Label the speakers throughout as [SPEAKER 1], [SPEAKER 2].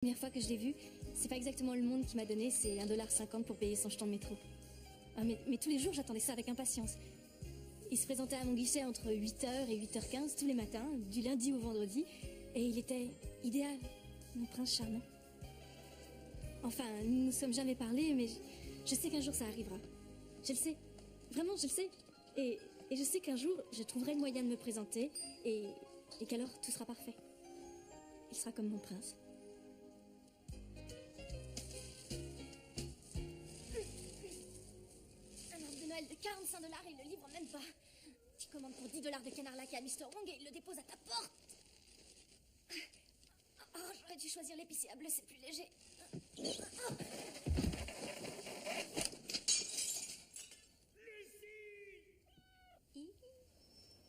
[SPEAKER 1] La première fois que je l'ai vu, c'est pas exactement le monde qui m'a donné, c'est $1,50 pour payer son jeton de métro. Ah, mais tous les jours, j'attendais ça avec impatience. Il se présentait à mon guichet entre 8h et 8h15 tous les matins, du lundi au vendredi, et il était idéal, mon prince charmant. Enfin, nous ne nous sommes jamais parlé, mais je sais qu'un jour ça arrivera. Je le sais, vraiment je le sais. Et je sais qu'un jour, je trouverai le moyen de me présenter, et qu'alors tout sera parfait. Il sera comme mon prince. Noël de $45 et le livre même pas. Tu commandes pour $10 de canard laqué à Mr. Wong et il le dépose à ta porte. Oh, j'aurais dû choisir l'épicier à bleu, c'est plus léger.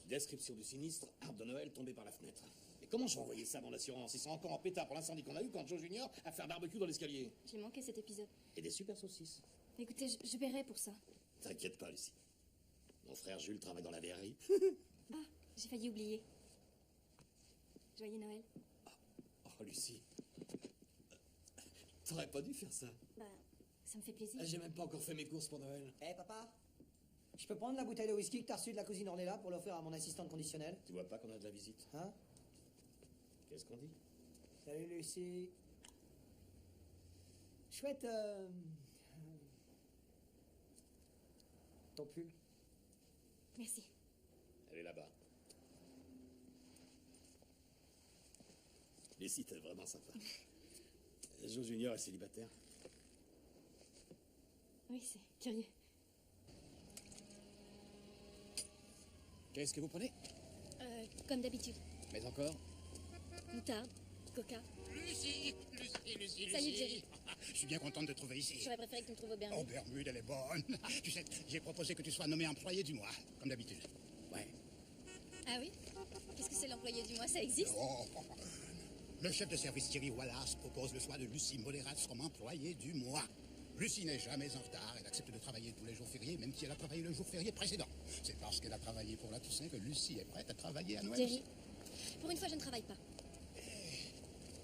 [SPEAKER 2] Description du sinistre, arbre de Noël tombé par la fenêtre. Mais comment je vais envoyer ça à mon assurance? Ils sont encore en pétard pour l'incendie qu'on a eu quand Joe Junior a fait un barbecue dans l'escalier.
[SPEAKER 1] J'ai manqué cet épisode.
[SPEAKER 2] Et des super saucisses.
[SPEAKER 1] Écoutez, je paierai pour ça.
[SPEAKER 2] T'inquiète pas, Lucie. Mon frère Jules travaille dans la verrerie.
[SPEAKER 1] Ah, j'ai failli oublier. Joyeux Noël.
[SPEAKER 2] Oh, Lucie. T'aurais pas dû faire ça.
[SPEAKER 1] Bah, ça me fait plaisir.
[SPEAKER 2] J'ai même pas encore fait mes courses pour Noël.
[SPEAKER 3] Eh, papa, je peux prendre la bouteille de whisky que t'as reçue de la cousine Ornella pour l'offrir à mon assistante conditionnelle?
[SPEAKER 2] Tu vois pas qu'on a de la visite?
[SPEAKER 3] Hein?
[SPEAKER 2] Qu'est-ce qu'on dit?
[SPEAKER 3] Salut, Lucie. Chouette, ton pull.
[SPEAKER 1] Merci.
[SPEAKER 2] Elle est là-bas. Lucie, t'es vraiment sympa. Joe Junior est célibataire.
[SPEAKER 1] Oui, c'est curieux.
[SPEAKER 4] Qu'est-ce que vous prenez?
[SPEAKER 1] Comme d'habitude.
[SPEAKER 4] Mais encore?
[SPEAKER 1] Moutarde, coca.
[SPEAKER 4] Lucie.
[SPEAKER 1] Salut, Jerry.
[SPEAKER 4] Je suis bien contente de te trouver ici.
[SPEAKER 1] J'aurais préféré que tu me trouves au Bermude.
[SPEAKER 4] Oh, Bermude, elle est bonne. Tu sais, j'ai proposé que tu sois nommé employé du mois, comme d'habitude. Ouais.
[SPEAKER 1] Ah oui? Qu'est-ce que c'est l'employé du mois? Ça existe?
[SPEAKER 4] Oh. Le chef de service Thierry Wallace propose le choix de Lucie Modérats comme employé du mois. Lucie n'est jamais en retard, elle accepte de travailler tous les jours fériés, même si elle a travaillé le jour férié précédent. C'est parce qu'elle a travaillé pour la Toussaint que Lucie est prête à travailler à Noël.
[SPEAKER 1] Jerry, pour une fois, je ne travaille pas.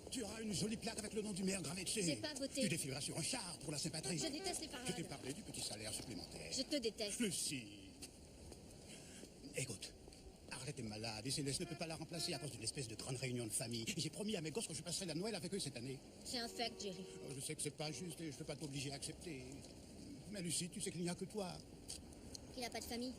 [SPEAKER 4] Tu auras une jolie plaque avec le nom du maire gravé dessus.
[SPEAKER 1] J'ai pas voté.
[SPEAKER 4] Tu défileras sur un char pour la Saint-Patrick.
[SPEAKER 1] Je déteste les parades.
[SPEAKER 4] Je t'ai parlé du petit salaire supplémentaire.
[SPEAKER 1] Je te déteste.
[SPEAKER 4] Lucie. Écoute, Arlette est malade et Céleste ne peut pas la remplacer à cause d'une espèce de grande réunion de famille. J'ai promis à mes gosses que je passerai la Noël avec eux cette année.
[SPEAKER 1] C'est un fait, Jerry.
[SPEAKER 4] Oh, je sais que c'est pas juste et je peux pas t'obliger à accepter. Mais Lucie, tu sais qu'il n'y a que toi.
[SPEAKER 1] Il n'a pas de famille.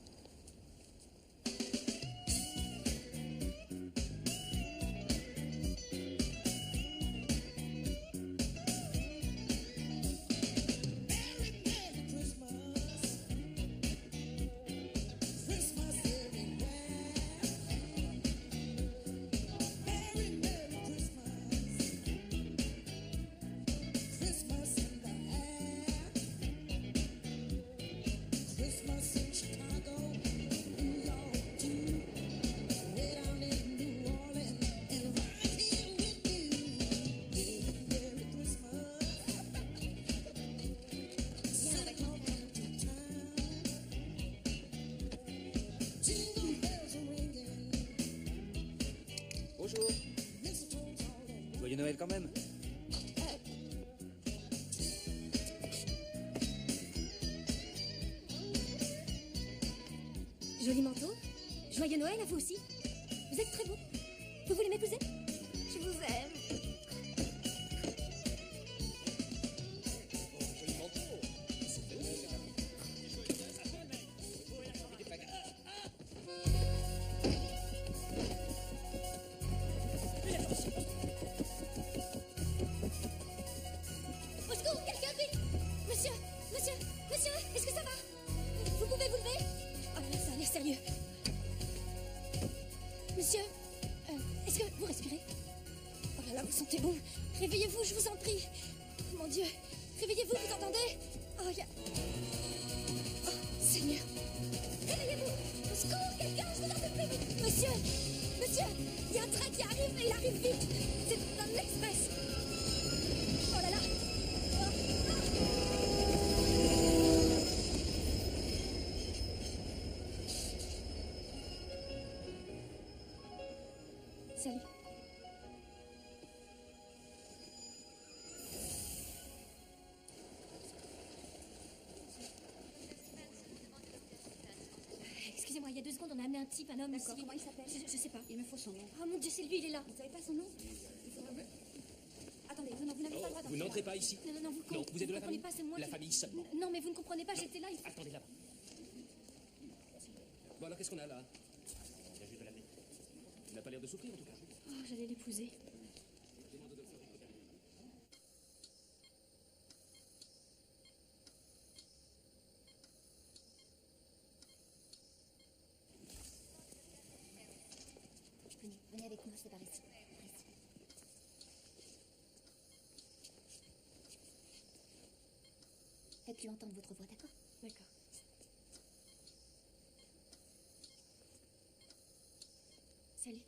[SPEAKER 5] Bonjour. Joyeux Noël quand même.
[SPEAKER 1] Joli manteau. Joyeux Noël à vous aussi. Vous êtes très beau. Vous voulez m'épouser? Je vous aime. Au secours, quelqu'un vite! Monsieur, est-ce que ça va? Vous pouvez vous lever? Oh là là, ça a l'air sérieux. Monsieur, est-ce que vous respirez? Oh là là, vous sentez bon. Réveillez-vous, je vous en prie. Oh, mon Dieu, réveillez-vous, vous entendez? Oh, il y a... Oh, Seigneur. Réveillez-vous. Au secours, quelqu'un, je vous en prie. Monsieur, il y a un train qui arrive et il arrive vite. C'est un express. Oh là là. Salut. Hollande, on a amené un type, un homme
[SPEAKER 6] D'accord,
[SPEAKER 1] ici.
[SPEAKER 6] comment il s'appelle?
[SPEAKER 1] Je sais pas.
[SPEAKER 6] Il me faut son nom.
[SPEAKER 1] Oh mon Dieu, c'est lui, il est là.
[SPEAKER 6] Vous savez pas son nom? Il faudrait... Attendez, non, vous n'avez pas le droit
[SPEAKER 2] Vous
[SPEAKER 6] d'entrer.
[SPEAKER 2] n'entrez pas ici.
[SPEAKER 1] Non,
[SPEAKER 2] Non, vous êtes de la
[SPEAKER 1] comprenez
[SPEAKER 2] famille.
[SPEAKER 1] pas, c'est moi
[SPEAKER 2] La
[SPEAKER 1] qui-
[SPEAKER 2] famille seulement.
[SPEAKER 1] Non, mais vous ne comprenez pas, j'étais là.
[SPEAKER 2] Attendez là-bas. Bon, alors qu'est-ce qu'on a là? Il a juste de la tête. Il n'a pas l'air de souffrir en tout cas.
[SPEAKER 1] Oh, j'allais l'épouser.
[SPEAKER 6] Venez avec moi, c'est par ici. Faites-lui entendre votre voix, d'accord?
[SPEAKER 1] D'accord. Salut.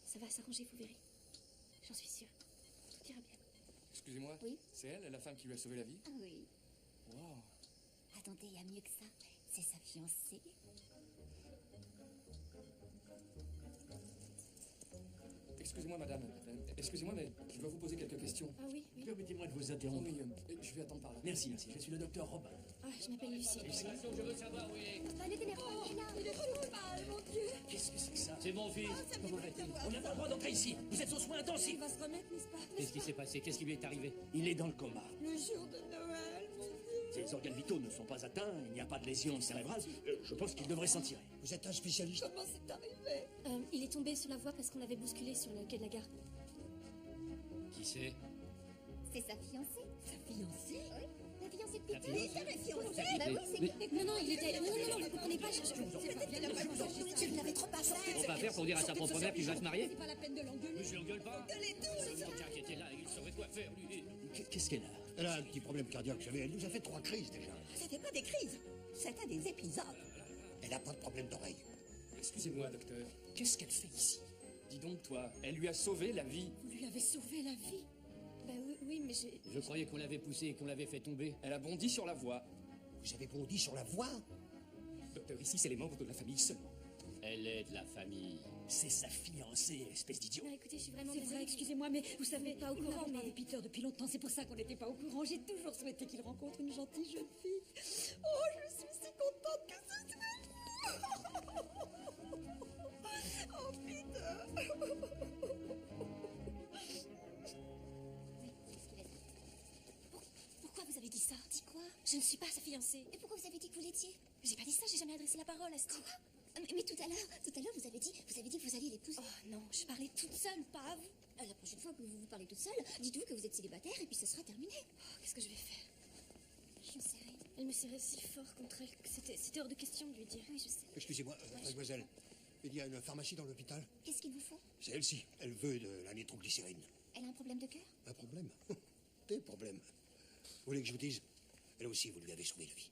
[SPEAKER 1] Ça va s'arranger, vous verrez. J'en suis sûre. Tout ira bien.
[SPEAKER 7] Excusez-moi.
[SPEAKER 6] Oui?
[SPEAKER 7] C'est elle, la femme qui lui a sauvé la vie?
[SPEAKER 6] Ah oui.
[SPEAKER 7] Wow.
[SPEAKER 6] Attendez, il y a mieux que ça. C'est sa fiancée.
[SPEAKER 7] Excusez-moi, madame. Excusez-moi, mais je dois vous poser quelques questions.
[SPEAKER 1] Ah oui, oui.
[SPEAKER 2] Permettez-moi de vous
[SPEAKER 7] Oh,
[SPEAKER 2] interrompre.
[SPEAKER 7] oui, je vais attendre par là.
[SPEAKER 2] Merci, merci. Je suis le docteur Robin.
[SPEAKER 1] Ah, je m'appelle Lucie.
[SPEAKER 6] Allez, ténèbres, il est là. Il est trop mal, mon Dieu.
[SPEAKER 2] Qu'est-ce que c'est que ça?
[SPEAKER 8] C'est mon fils.
[SPEAKER 2] Comment va-t-il? On n'a pas le droit d'entrer ici. Vous êtes aux soins intensifs.
[SPEAKER 6] Il va se remettre, n'est-ce pas?
[SPEAKER 8] Qu'est-ce qui s'est passé? Qu'est-ce qui lui est arrivé?
[SPEAKER 2] Il est dans le coma.
[SPEAKER 6] Le jour de Noël, mon Dieu.
[SPEAKER 2] Ses organes vitaux ne sont pas atteints. Il n'y a pas de lésion cérébrale. Je pense qu'il devrait s'en tirer.
[SPEAKER 4] Vous êtes un spécialiste?
[SPEAKER 6] Comment c'est arrivé?
[SPEAKER 1] Il est tombé sur la voie parce qu'on l'avait bousculé sur le quai de la gare.
[SPEAKER 8] Qui c'est?
[SPEAKER 6] C'est sa fiancée. Sa fiancée? Oui. La fiancée de
[SPEAKER 8] La
[SPEAKER 6] Peter.
[SPEAKER 8] fiancée?
[SPEAKER 6] Peter est fiancé.
[SPEAKER 8] Vous
[SPEAKER 6] Bah
[SPEAKER 8] avez-
[SPEAKER 6] oui, c'est...
[SPEAKER 1] Non, non, il était... Non, vous comprenez pas,
[SPEAKER 6] Tu n'avais trop pas fait.
[SPEAKER 8] On va faire pour dire à sa propre mère qu'il va se marier?
[SPEAKER 6] C'est pas la peine de l'engueuler.
[SPEAKER 8] Mais je l'engueule pas.
[SPEAKER 6] Engueulez tous.
[SPEAKER 8] Le gars qui était là, il saurait quoi faire, lui.
[SPEAKER 2] Qu'est-ce qu'elle a?
[SPEAKER 4] Elle a un petit problème cardiaque, vous savez, elle nous a fait 3 crises déjà.
[SPEAKER 9] C'était pas des crises, c'était des épisodes.
[SPEAKER 4] Elle n'a pas de problème d'oreille.
[SPEAKER 7] Excusez-moi, docteur.
[SPEAKER 2] Qu'est-ce qu'elle fait ici?
[SPEAKER 7] Dis donc, toi, elle lui a sauvé la vie.
[SPEAKER 1] Vous lui avez sauvé la vie. Bah oui, mais j'ai...
[SPEAKER 8] Je croyais qu'on l'avait poussé et qu'on l'avait fait tomber.
[SPEAKER 7] Elle a bondi sur la voie.
[SPEAKER 4] Vous avez bondi sur la voie?
[SPEAKER 2] Docteur, ici, c'est les membres de la famille seulement.
[SPEAKER 8] Elle est de la famille.
[SPEAKER 2] C'est sa fiancée, espèce d'idiot.
[SPEAKER 1] Non, écoutez, je suis vraiment
[SPEAKER 6] C'est
[SPEAKER 1] désolée.
[SPEAKER 6] vrai, excusez-moi, mais vous savez,
[SPEAKER 1] pas au
[SPEAKER 6] nous
[SPEAKER 1] courant,
[SPEAKER 6] n'avons pas
[SPEAKER 1] mais-
[SPEAKER 6] vu Peter depuis longtemps, c'est pour ça qu'on n'était pas au courant. J'ai toujours souhaité qu'il rencontre une gentille jeune fille. Oh, je suis si contente que ce soit lui. Oh, Peter.
[SPEAKER 1] Pourquoi vous avez dit ça?
[SPEAKER 6] Dis quoi?
[SPEAKER 1] Je ne suis pas sa fiancée.
[SPEAKER 6] Et pourquoi vous avez dit que vous l'étiez?
[SPEAKER 1] J'ai pas dit ça, j'ai jamais adressé la parole à ce type.
[SPEAKER 6] Mais tout à l'heure, vous avez dit que vous alliez l'épouser.
[SPEAKER 1] Oh non, je parlais toute seule, pas à vous.
[SPEAKER 6] La prochaine fois que vous vous parlez toute seule, dites-vous que vous êtes célibataire et puis ce sera terminé.
[SPEAKER 1] Oh, qu'est-ce que je vais faire?
[SPEAKER 6] Je sais rien.
[SPEAKER 1] Elle me serrait si fort contre elle que c'était hors de question de lui dire.
[SPEAKER 6] Oui, je sais.
[SPEAKER 4] Excusez-moi, mademoiselle. Il y a une pharmacie dans l'hôpital?
[SPEAKER 6] Qu'est-ce qu'il vous faut?
[SPEAKER 4] C'est elle-ci. Elle veut de la nitroglycérine.
[SPEAKER 6] Elle a un problème de cœur?
[SPEAKER 4] Un problème? Des problèmes. Vous voulez que je vous dise? Elle aussi, vous lui avez sauvé la vie.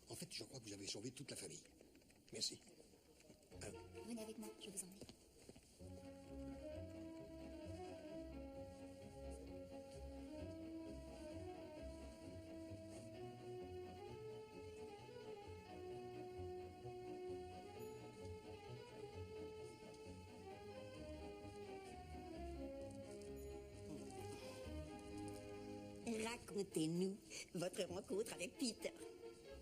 [SPEAKER 4] En fait, je crois que vous avez sauvé toute la famille. Merci.
[SPEAKER 6] Venez avec moi, je vous emmène.
[SPEAKER 9] Racontez-nous votre rencontre avec Peter.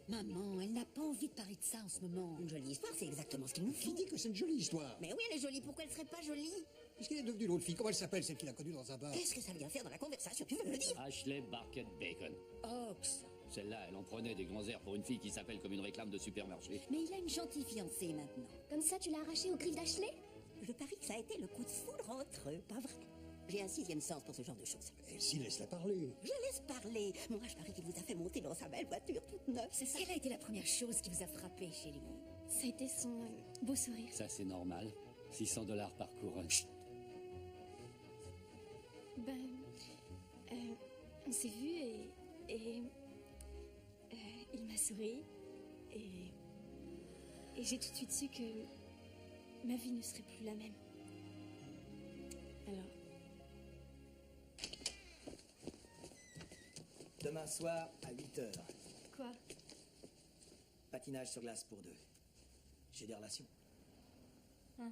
[SPEAKER 10] Maman, elle n'a pas envie de parler de ça en ce moment.
[SPEAKER 9] Une jolie histoire, c'est exactement ce qu'il nous
[SPEAKER 4] Qui
[SPEAKER 9] faut.
[SPEAKER 4] dit que c'est une jolie histoire?
[SPEAKER 9] Mais oui, elle est jolie, pourquoi elle serait pas jolie?
[SPEAKER 4] Qu'est-ce qu'elle est devenue l'autre fille? Comment elle s'appelle, celle qu'il a connue dans un bar?
[SPEAKER 9] Qu'est-ce que ça vient faire dans la conversation? Tu veux me le dire?
[SPEAKER 8] Ashley Barkett Bacon.
[SPEAKER 10] Ox.
[SPEAKER 8] Celle-là, elle en prenait des grands airs pour une fille qui s'appelle comme une réclame de supermarché.
[SPEAKER 10] Mais il a une gentille fiancée maintenant.
[SPEAKER 6] Comme ça, tu l'as arraché au griffes d'Ashley?
[SPEAKER 9] Je parie que ça a été le coup de foudre entre eux, pas vrai? J'ai un 6e sens pour ce genre de choses.
[SPEAKER 4] Elsie, laisse-la parler.
[SPEAKER 9] Je laisse parler. Moi, je parie qu'il vous a fait monter dans sa belle voiture toute neuve, c'est ça?
[SPEAKER 10] Quelle a été la première chose qui vous a frappé chez lui?
[SPEAKER 1] Ça a été son beau sourire.
[SPEAKER 8] Ça, c'est normal. $600 par couronne. Chut.
[SPEAKER 1] Ben, on s'est vu et il m'a souri et j'ai tout de suite su que ma vie ne serait plus la même. Alors,
[SPEAKER 3] Demain soir, à 8h,
[SPEAKER 1] quoi?
[SPEAKER 3] patinage sur glace pour 2. J'ai des relations.
[SPEAKER 1] Hein?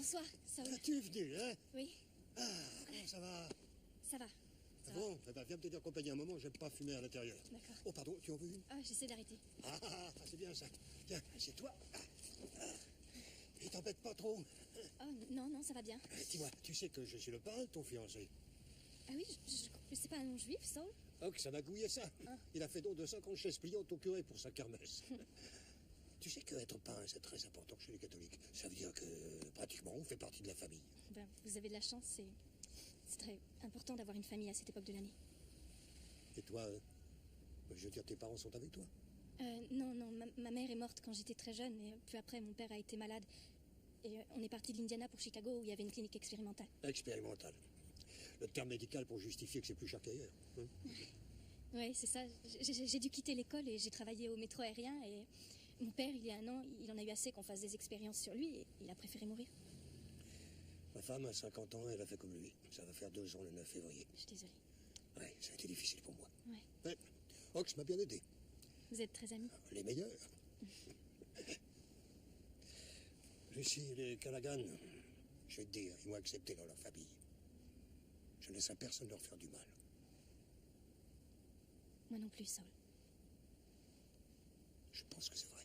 [SPEAKER 1] Bonsoir, Saul.
[SPEAKER 11] Ah, tu es venu, hein?
[SPEAKER 1] Oui.
[SPEAKER 11] Ah, comment ça va?
[SPEAKER 1] Ça va.
[SPEAKER 11] Ah bon, eh ben, viens me tenir compagnie un moment, j'aime pas fumer à l'intérieur.
[SPEAKER 1] D'accord.
[SPEAKER 11] Oh, pardon, tu en veux une?
[SPEAKER 1] Ah, j'essaie d'arrêter.
[SPEAKER 11] C'est bien ça. Tiens, assieds-toi. Et t'embête pas trop.
[SPEAKER 1] Oh, non, non, ça va bien.
[SPEAKER 11] Dis-moi, tu sais que je suis le parrain de ton fiancé?
[SPEAKER 1] Ah oui, c'est pas un nom juif, Saul?
[SPEAKER 11] Oh, que ça m'a gouillé ça. Il a fait don de 50 chaises pliantes au curé pour sa kermesse. Tu sais qu'être parrain, c'est très important chez les catholiques. Ça veut dire que, pratiquement, on fait partie de la famille.
[SPEAKER 1] Ben, vous avez de la chance, c'est très important d'avoir une famille à cette époque de l'année.
[SPEAKER 11] Et toi, je veux dire, tes parents sont avec toi?
[SPEAKER 1] Non, non, ma mère est morte quand j'étais très jeune, et puis après, mon père a été malade. Et on est parti de l'Indiana pour Chicago, où il y avait une clinique expérimentale.
[SPEAKER 11] Expérimentale. Le terme médical pour justifier que c'est plus cher qu'ailleurs. Hein?
[SPEAKER 1] Oui, c'est ça. J'ai dû quitter l'école et j'ai travaillé au métro aérien. Et mon père, il y a un an, il en a eu assez qu'on fasse des expériences sur lui et il a préféré mourir.
[SPEAKER 11] Ma femme a 50 ans, elle a fait comme lui. Ça va faire 2 ans le 9 février.
[SPEAKER 1] Je suis désolée.
[SPEAKER 11] Ouais, ça a été difficile pour moi.
[SPEAKER 1] Ouais.
[SPEAKER 11] Ouais. Ox m'a bien aidé.
[SPEAKER 1] Vous êtes très amis?
[SPEAKER 11] Les meilleurs. Lucie, les Callaghan, je vais te dire, ils m'ont accepté dans leur famille. Je ne laisserai personne leur faire du mal.
[SPEAKER 1] Moi non plus, Saul.
[SPEAKER 11] Je pense que c'est vrai.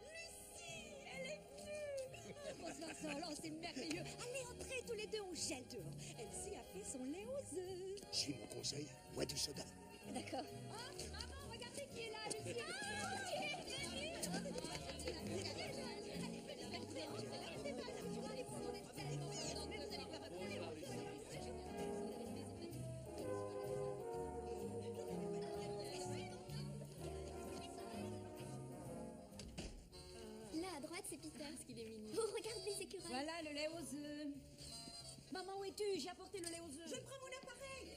[SPEAKER 6] Lucie, elle est venue. Bonsoir, Saul, oh, c'est merveilleux. Allez, entrez tous les deux, on gèle dehors. Elsie a fait son lait aux œufs.
[SPEAKER 11] Suis mon conseil, bois du soda.
[SPEAKER 1] D'accord.
[SPEAKER 6] Oh, maman, regardez qui est là, Lucie. Ah, qui est venue.
[SPEAKER 1] Là, à droite, c'est Peter. Parce qu'il est mignon. Vous regardez les écureuils.
[SPEAKER 6] Voilà le lait aux œufs. Maman, où es-tu? J'ai apporté le lait aux œufs. Je prends mon appareil.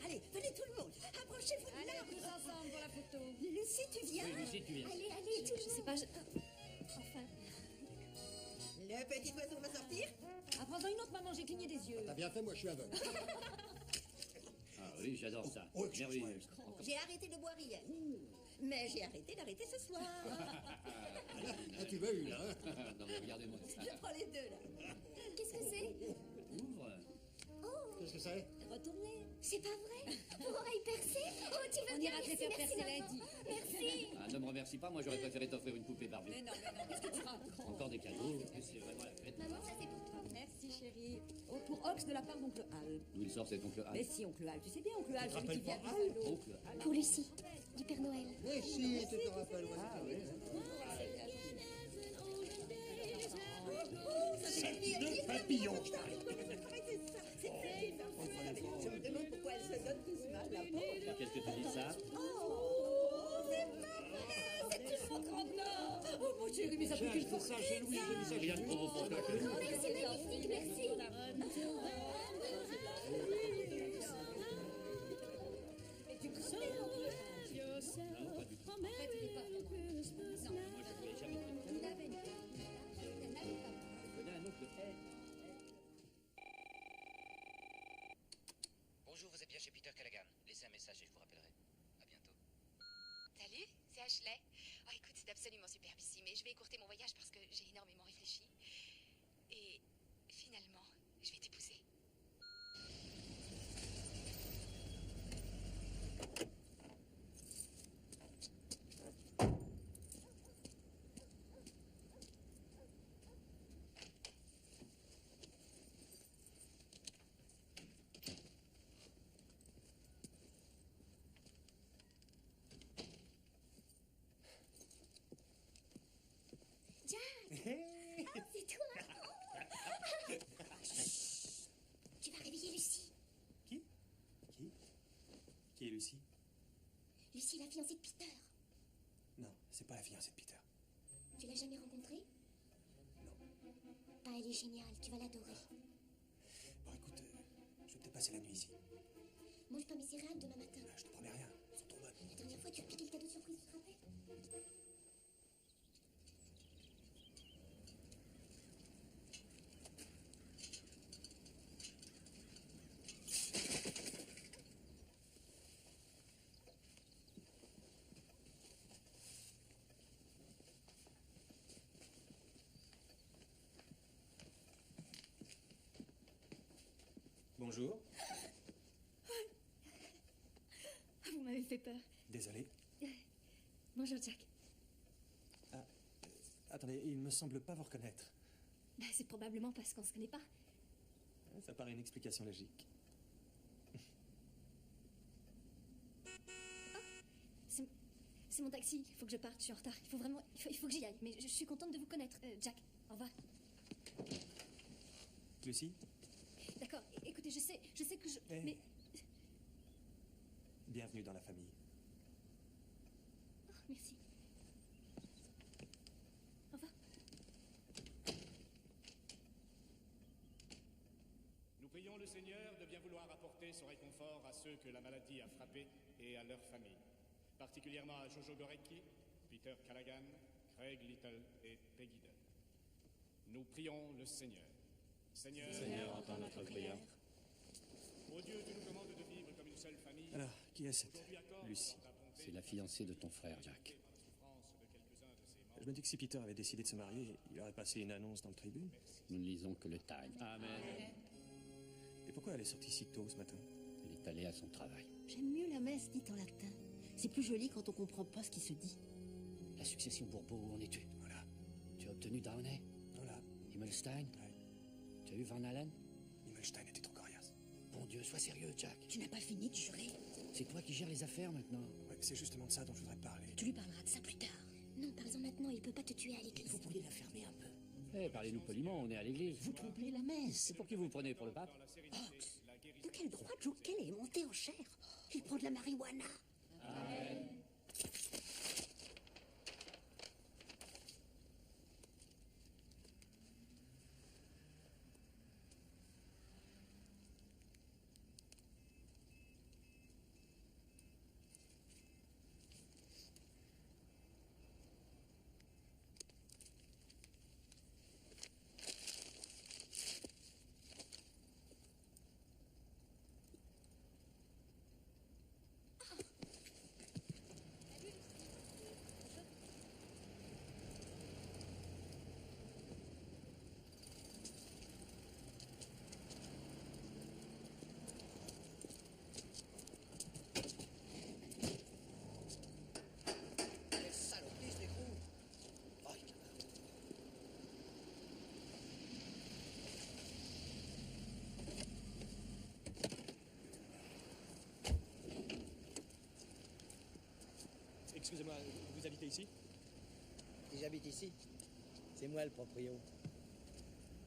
[SPEAKER 6] Allez, venez tout le monde. Approchez-vous de là. Allez, tous ensemble pour la photo. Lucie, tu viens?
[SPEAKER 8] Oui, Lucie, tu viens.
[SPEAKER 1] Allez, allez, tout le monde. Je sais pas, Enfin.
[SPEAKER 6] Le petit oiseau va sortir. Ah, prends-en une autre, maman, j'ai cligné des yeux.
[SPEAKER 11] T'as bien fait, moi je suis aveugle.
[SPEAKER 8] Ah oui, j'adore ça.
[SPEAKER 11] Oh,
[SPEAKER 8] merveilleux.
[SPEAKER 6] J'ai arrêté de boire hier. Mais j'ai arrêté d'arrêter ce soir.
[SPEAKER 11] Ah, tu m'as eu là, hein?
[SPEAKER 8] Non, mais regardez-moi ça.
[SPEAKER 6] Je prends les deux, là.
[SPEAKER 1] Qu'est-ce que c'est?
[SPEAKER 8] Ouvre.
[SPEAKER 1] Oh,
[SPEAKER 11] Qu'est-ce que c'est?
[SPEAKER 6] Retournez.
[SPEAKER 1] c'est pas vrai? Pour oreille percée? Oh, tu veux
[SPEAKER 6] On
[SPEAKER 1] bien?
[SPEAKER 6] ira te
[SPEAKER 1] Merci,
[SPEAKER 6] faire
[SPEAKER 1] merci,
[SPEAKER 6] percer
[SPEAKER 1] maman.
[SPEAKER 6] lundi.
[SPEAKER 1] Merci.
[SPEAKER 8] Ah, ne me remercie pas, moi j'aurais préféré t'offrir une poupée Barbie.
[SPEAKER 6] Mais non, qu'est-ce que tu racontes?
[SPEAKER 8] Encore des cadeaux, c'est vraiment la fête.
[SPEAKER 1] Maman, ça c'est pour toi.
[SPEAKER 6] Merci, chérie. Oh, pour Ox de la part d'oncle Al.
[SPEAKER 8] D'où il sort cet oncle Al?
[SPEAKER 6] Mais si, oncle Al, tu sais bien, oncle Al, celui qui vient de
[SPEAKER 11] pas
[SPEAKER 6] Buffalo.
[SPEAKER 8] Oncle Al.
[SPEAKER 1] Pour Lucie, du Père Noël.
[SPEAKER 11] Mais si, tu te rappelles.
[SPEAKER 6] Ah oui.
[SPEAKER 11] C'est de papillon.
[SPEAKER 6] Je me demande pourquoi elle se donne tout ce mal, la pauvre.
[SPEAKER 8] Qu'est-ce que tu dis ça?
[SPEAKER 6] Oh, c'est pas vrai, c'est une montre en or. Oh mon chéri, mais ça peut qu'une fortune.
[SPEAKER 11] Chez Louis, j'ai mis ça.
[SPEAKER 8] Rien de nouveau pour toi.
[SPEAKER 1] Merci, magnifique, merci.
[SPEAKER 6] Mais tu connais non plus.
[SPEAKER 8] Non, pas du tout.
[SPEAKER 6] En fait, il est pas vraiment. Non,
[SPEAKER 8] Moi je ne voulais jamais te
[SPEAKER 6] il avait une. Elle n'avait pas.
[SPEAKER 8] Je connais un oncle Al.
[SPEAKER 5] Bonjour, vous êtes bien chez Peter Callaghan. Laissez un message et je vous rappellerai. À bientôt.
[SPEAKER 12] Salut, c'est Ashley. Oh, écoute, c'est absolument superbe ici, mais je vais écourter mon voyage parce que j'ai énormément réfléchi. Et finalement, je vais t'épouser.
[SPEAKER 1] C'est toi. Tu vas réveiller Lucie.
[SPEAKER 13] Qui est Lucie?
[SPEAKER 1] Lucie, la fiancée de Peter.
[SPEAKER 13] Non, c'est pas la fiancée de Peter.
[SPEAKER 1] Tu l'as jamais rencontrée?
[SPEAKER 13] Non.
[SPEAKER 1] Ah, elle est géniale, tu vas l'adorer.
[SPEAKER 13] Bon, écoute, je vais peut-être passer la nuit ici.
[SPEAKER 1] Mange pas mes céréales demain matin.
[SPEAKER 13] Je te promets rien, elles sont trop bonnes.
[SPEAKER 1] La dernière fois, tu as piqué le cadeau de surprise, tu te rappelles?
[SPEAKER 13] Bonjour.
[SPEAKER 1] Vous m'avez fait peur.
[SPEAKER 13] Désolé.
[SPEAKER 1] Bonjour, Jack.
[SPEAKER 13] Attendez, il me semble pas vous reconnaître.
[SPEAKER 1] Bah, c'est probablement parce qu'on se connaît pas.
[SPEAKER 13] Ça paraît une explication logique.
[SPEAKER 1] C'est mon taxi. Il faut que je parte. Je suis en retard. Il faut que j'y aille. Mais je suis contente de vous connaître, Jack. Au revoir.
[SPEAKER 13] Lucie?
[SPEAKER 1] D'accord. Écoutez, je sais que je...
[SPEAKER 13] Eh.
[SPEAKER 1] Mais...
[SPEAKER 13] Bienvenue dans la famille.
[SPEAKER 1] Oh, merci. Au revoir.
[SPEAKER 14] Nous prions le Seigneur de bien vouloir apporter son réconfort à ceux que la maladie a frappés et à leurs familles. Particulièrement à Jojo Gorecki, Peter Callaghan, Craig Little et Peggy Dunn. Nous prions le Seigneur.
[SPEAKER 13] Seigneur, entends notre prière.
[SPEAKER 14] Ô Dieu, tu nous commandes de vivre comme une seule famille.
[SPEAKER 13] Alors, qui est cette Lucie?
[SPEAKER 8] C'est la fiancée de ton frère, Jack.
[SPEAKER 13] Je me dis que si Peter avait décidé de se marier, il aurait passé une annonce dans le Tribune.
[SPEAKER 8] Nous ne lisons que le Time.
[SPEAKER 13] Amen. Et pourquoi elle est sortie si tôt ce matin?
[SPEAKER 8] Elle est allée à son travail.
[SPEAKER 9] J'aime mieux la messe dite en latin. C'est plus joli quand on comprend pas ce qui se dit.
[SPEAKER 8] La succession Bourbeau, où en es-tu?
[SPEAKER 13] Voilà.
[SPEAKER 8] Tu as obtenu Downey?
[SPEAKER 13] Voilà.
[SPEAKER 8] Himmelstein?
[SPEAKER 13] Ouais.
[SPEAKER 8] Tu as eu Van Allen?
[SPEAKER 13] Himmelstein était trop coriace.
[SPEAKER 8] Bon Dieu, sois sérieux, Jack.
[SPEAKER 9] Tu n'as pas fini de jurer.
[SPEAKER 8] C'est toi qui gères les affaires maintenant.
[SPEAKER 13] Ouais, c'est justement de ça dont je voudrais te parler.
[SPEAKER 9] Tu lui parleras de ça plus tard.
[SPEAKER 1] Non, parle-en maintenant. Il peut pas te tuer à l'église.
[SPEAKER 9] Vous pourriez la fermer un peu.
[SPEAKER 8] Eh, parlez-nous poliment, on est à l'église.
[SPEAKER 9] Vous troublez la messe.
[SPEAKER 8] C'est pour qui vous prenez pour le pape?
[SPEAKER 9] De quel droit Joe Kelly est monté en chair? Il prend de la marijuana.
[SPEAKER 8] Amen.
[SPEAKER 13] Excusez-moi, vous habitez ici?
[SPEAKER 3] Si j'habite ici, c'est moi le proprio.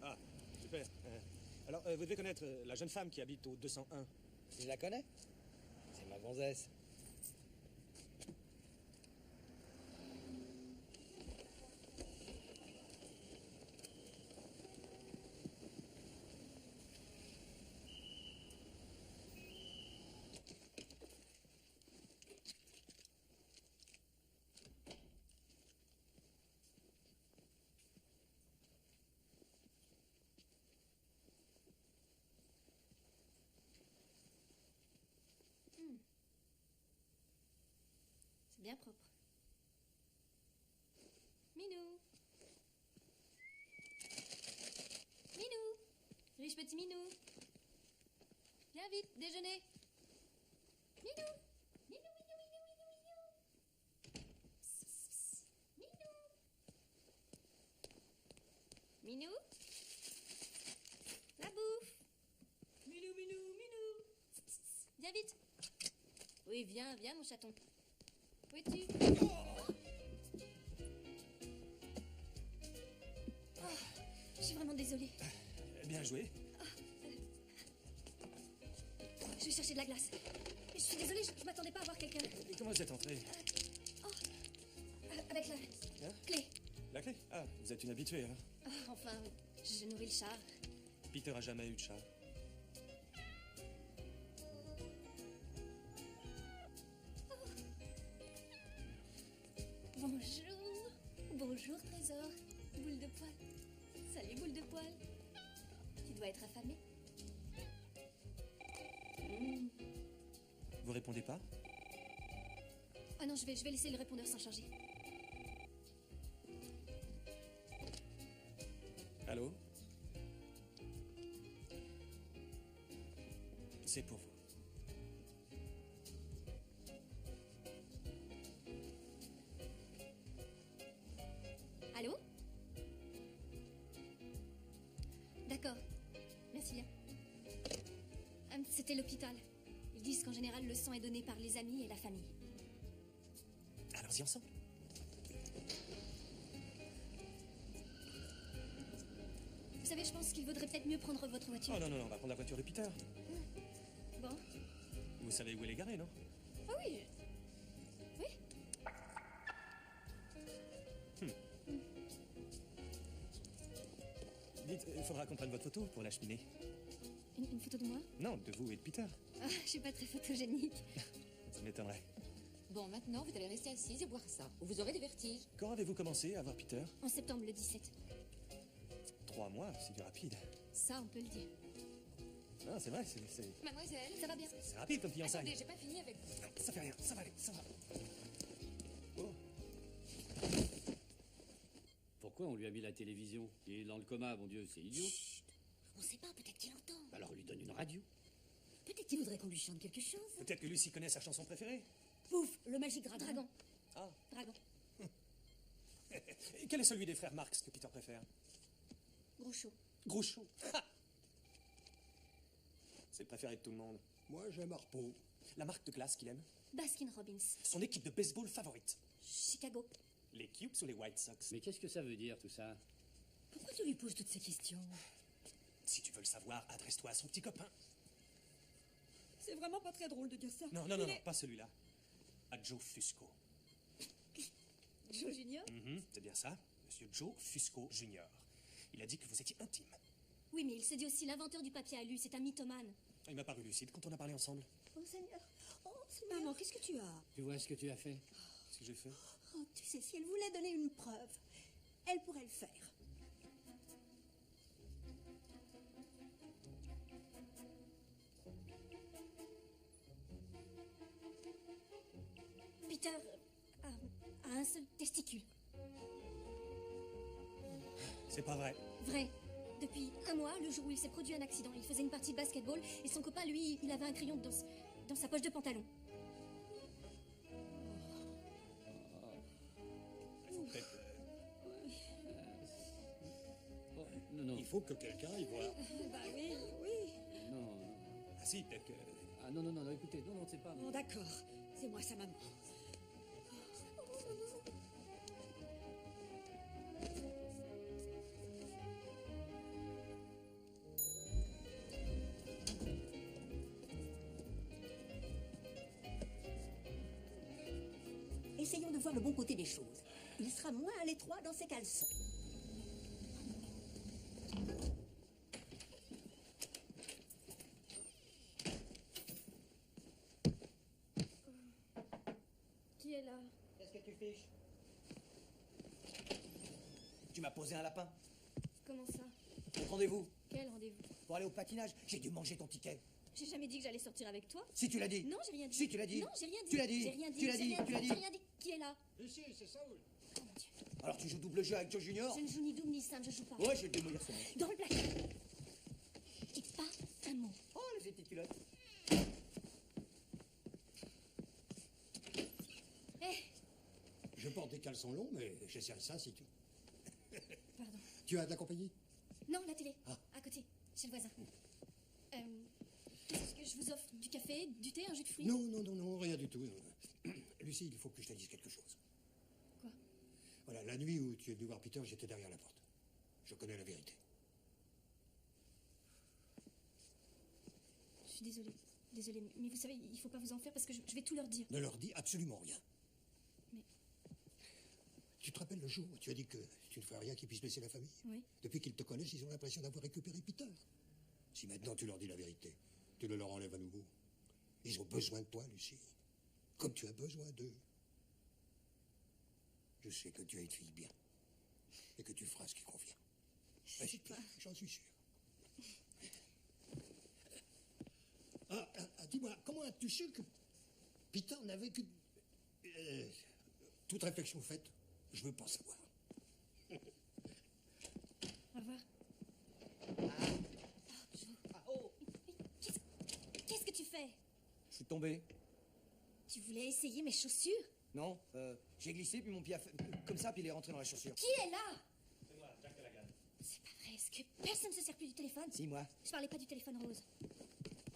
[SPEAKER 13] Ah, super. Alors, vous devez connaître la jeune femme qui habite au 201.
[SPEAKER 3] Je la connais. C'est ma gonzesse.
[SPEAKER 1] C'est bien propre. Minou. Minou. Riche petit Minou. Viens vite, déjeuner. Minou. Minou, Minou, Minou, Minou, Minou. Psst, psst, psst. Minou. Minou. La bouffe. Minou, Minou, Minou. Psst, psst, psst. Viens vite. Oui, viens, viens, mon chaton. Où es-tu? Oh, je suis vraiment désolée.
[SPEAKER 13] Bien joué.
[SPEAKER 1] Je vais chercher de la glace. Je suis désolée, je m'attendais pas à voir quelqu'un.
[SPEAKER 13] Et comment vous êtes entré?
[SPEAKER 1] Avec la clé.
[SPEAKER 13] La clé? Ah, vous êtes une habituée, hein?
[SPEAKER 1] Enfin, je nourris le chat.
[SPEAKER 13] Peter a jamais eu de chat.
[SPEAKER 1] Bonjour. Bonjour, trésor. Boule de poil. Salut, boule de poil. Tu dois être affamé.
[SPEAKER 13] Vous répondez pas?
[SPEAKER 1] Ah non, je vais laisser le répondeur sans charger.
[SPEAKER 13] Allô? C'est pour vous.
[SPEAKER 1] Allô? D'accord. Merci bien. C'était l'hôpital. Ils disent qu'en général, le sang est donné par les amis et la famille.
[SPEAKER 13] Allons-y ensemble.
[SPEAKER 1] Vous savez, je pense qu'il vaudrait peut-être mieux prendre votre voiture.
[SPEAKER 13] Oh non, non, non, on va prendre la voiture de Peter.
[SPEAKER 1] Bon.
[SPEAKER 13] Vous savez où elle est garée, non?
[SPEAKER 1] Ah oui. Oui.
[SPEAKER 13] Dites, il faudra qu'on prenne votre photo pour la cheminée.
[SPEAKER 1] Une photo de moi?
[SPEAKER 13] Non, de vous et de Peter.
[SPEAKER 1] Ah, je suis pas très photogénique.
[SPEAKER 13] Ça m'étonnerait.
[SPEAKER 15] Bon, maintenant, vous allez rester assise et boire ça, ou vous aurez des vertiges.
[SPEAKER 13] Quand avez-vous commencé à voir Peter?
[SPEAKER 1] En septembre le 17.
[SPEAKER 13] 3 mois, c'est du rapide.
[SPEAKER 1] Ça, on peut le dire.
[SPEAKER 13] Non, c'est vrai,
[SPEAKER 15] Mademoiselle,
[SPEAKER 1] ça va bien?
[SPEAKER 13] c'est rapide comme fiançailles.
[SPEAKER 15] Attendez, j'ai pas fini avec vous.
[SPEAKER 13] Non, ça fait rien, ça va aller, ça va. Oh.
[SPEAKER 8] Pourquoi on lui a mis la télévision? Il est dans le coma, mon Dieu, c'est idiot.
[SPEAKER 10] Chut. On sait pas, peut-être qu'il entend.
[SPEAKER 8] Alors on lui donne une radio.
[SPEAKER 10] Peut-être qu'il voudrait qu'on lui chante quelque chose.
[SPEAKER 13] Peut-être que Lucie connaît sa chanson préférée.
[SPEAKER 10] Pouf, le magique dragon.
[SPEAKER 1] Dragon.
[SPEAKER 13] Ah.
[SPEAKER 1] Dragon.
[SPEAKER 13] Et quel est celui des frères Marx que Peter préfère?
[SPEAKER 1] Groucho.
[SPEAKER 13] Groucho. Ha. C'est le préféré de tout le monde.
[SPEAKER 11] Moi, j'aime Harpo.
[SPEAKER 13] La marque de glace qu'il aime?
[SPEAKER 1] Baskin Robbins.
[SPEAKER 13] Son équipe de baseball favorite?
[SPEAKER 1] Chicago.
[SPEAKER 13] Les Cubs ou les White Sox?
[SPEAKER 8] Mais qu'est-ce que ça veut dire tout ça?
[SPEAKER 10] Pourquoi tu lui poses toutes ces questions?
[SPEAKER 13] Si tu veux le savoir, adresse-toi à son petit copain.
[SPEAKER 6] C'est vraiment pas très drôle de dire ça.
[SPEAKER 13] Non, non, non, non, pas celui-là. À Joe Fusco.
[SPEAKER 1] Joe Junior?
[SPEAKER 13] C'est bien ça, Monsieur Joe Fusco Junior. Il a dit que vous étiez intime.
[SPEAKER 1] Oui, mais il se dit aussi l'inventeur du papier alu. C'est un mythomane.
[SPEAKER 13] Il m'a paru lucide quand on a parlé ensemble.
[SPEAKER 10] Oh Seigneur, maman, qu'est-ce que tu as?
[SPEAKER 8] Tu vois ce que tu as fait?
[SPEAKER 13] Qu'est-ce que j'ai fait?
[SPEAKER 10] Oh, tu sais, si elle voulait donner une preuve, elle pourrait le faire.
[SPEAKER 1] Peter a un seul testicule.
[SPEAKER 13] C'est pas vrai.
[SPEAKER 1] Vrai. Depuis un mois, le jour où il s'est produit un accident, il faisait une partie de basketball et son copain, lui, il avait un crayon dans sa poche de pantalon.
[SPEAKER 13] Il faut peut-être...
[SPEAKER 8] Non, non.
[SPEAKER 11] Il faut que quelqu'un y voit.
[SPEAKER 6] Bah oui, oui.
[SPEAKER 8] Non, non.
[SPEAKER 13] Ah si, peut-être que...
[SPEAKER 8] Ah non, non, non, non, écoutez, non, non, c'est pas...
[SPEAKER 6] Bon, d'accord. C'est moi sa maman.
[SPEAKER 9] Essayons de voir le bon côté des choses. Il sera moins à l'étroit dans ses caleçons.
[SPEAKER 1] Qui est là?
[SPEAKER 3] Qu'est-ce que tu fiches?
[SPEAKER 13] Tu m'as posé un lapin.
[SPEAKER 1] Comment ça?
[SPEAKER 3] Votre rendez-vous
[SPEAKER 1] Quel rendez-vous?
[SPEAKER 3] pour aller au patinage. J'ai dû manger ton ticket.
[SPEAKER 1] J'ai jamais dit que j'allais sortir avec toi.
[SPEAKER 3] Si tu l'as dit.
[SPEAKER 1] Non, j'ai rien dit.
[SPEAKER 3] Si tu l'as dit.
[SPEAKER 1] Non, j'ai rien dit.
[SPEAKER 3] Tu l'as dit.
[SPEAKER 1] J'ai rien dit.
[SPEAKER 3] Tu l'as
[SPEAKER 1] j'ai
[SPEAKER 3] dit.
[SPEAKER 1] rien
[SPEAKER 3] Tu l'as dit.
[SPEAKER 1] J'ai rien dit. Qui est là?
[SPEAKER 11] Ici, c'est Saoul.
[SPEAKER 1] Oh mon Dieu.
[SPEAKER 3] Alors tu joues double jeu avec Joe Junior?
[SPEAKER 1] Je ne joue ni double ni simple, je joue pas.
[SPEAKER 3] Ouais, je vais te démolir ce mec.
[SPEAKER 1] Dans le placard. Et pas un mot.
[SPEAKER 3] Oh, les petites culottes.
[SPEAKER 1] Eh,
[SPEAKER 11] Je porte des caleçons longs, mais j'essaierai ça si tu...
[SPEAKER 1] pardon.
[SPEAKER 11] Tu as de la compagnie?
[SPEAKER 1] Non, la télé.
[SPEAKER 11] Ah.
[SPEAKER 1] À côté, chez le voisin. Est-ce que je vous offre du café, du thé, un jus de fruits?
[SPEAKER 11] Non, non, non, non, rien du tout. Lucie, il faut que je te dise quelque chose.
[SPEAKER 1] Quoi?
[SPEAKER 11] Voilà, la nuit où tu es venu voir Peter, j'étais derrière la porte. Je connais la vérité.
[SPEAKER 1] Je suis désolée. Désolée, mais vous savez, il faut pas vous en faire parce que je vais tout leur dire.
[SPEAKER 11] Ne leur dis absolument rien.
[SPEAKER 1] Mais-
[SPEAKER 11] Tu te rappelles le jour où tu as dit que tu ne ferais rien qui puisse blesser la famille?
[SPEAKER 1] Oui.
[SPEAKER 11] Depuis qu'ils te connaissent, ils ont l'impression d'avoir récupéré Peter. Si maintenant tu leur dis la vérité, tu le leur enlèves à nouveau. Ils ont besoin de toi, Lucie. Comme tu as besoin d'eux. Je sais que tu es une fille bien. Et que tu feras ce qui convient. J'en suis sûr. Dis-moi, comment as-tu su que Peter n'avait que... toute réflexion faite, je veux pas savoir.
[SPEAKER 1] Au revoir.
[SPEAKER 3] Oh.
[SPEAKER 1] Qu'est-ce
[SPEAKER 3] tombé.
[SPEAKER 1] Tu voulais essayer mes chaussures?
[SPEAKER 3] Non, j'ai glissé, puis mon pied a fait comme ça, puis il est rentré dans la chaussure.
[SPEAKER 1] Qui est là?
[SPEAKER 2] C'est moi, Jack Callaghan.
[SPEAKER 1] C'est pas vrai, est-ce que personne ne se sert plus du téléphone?
[SPEAKER 3] Si, moi.
[SPEAKER 1] Je parlais pas du téléphone rose.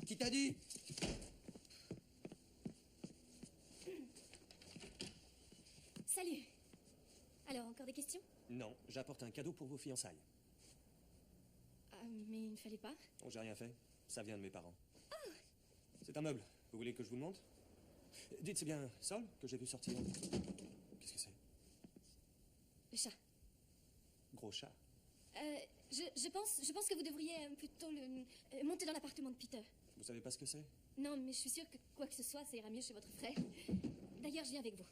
[SPEAKER 3] Qui t'a dit?
[SPEAKER 1] Salut. Alors, encore des questions?
[SPEAKER 13] Non, j'apporte un cadeau pour vos fiançailles.
[SPEAKER 1] Ah, mais il ne fallait pas.
[SPEAKER 13] Oh, j'ai rien fait. Ça vient de mes parents. C'est un meuble. Vous voulez que je vous le montre? Dites, c'est bien Sol que j'ai vu sortir. Qu'est-ce que c'est?
[SPEAKER 1] Le chat.
[SPEAKER 13] Gros chat.
[SPEAKER 1] Je pense que vous devriez plutôt monter dans l'appartement de Peter.
[SPEAKER 13] Vous savez pas ce que c'est?
[SPEAKER 1] Non, mais je suis sûre que quoi que ce soit, ça ira mieux chez votre frère. D'ailleurs, je viens avec vous.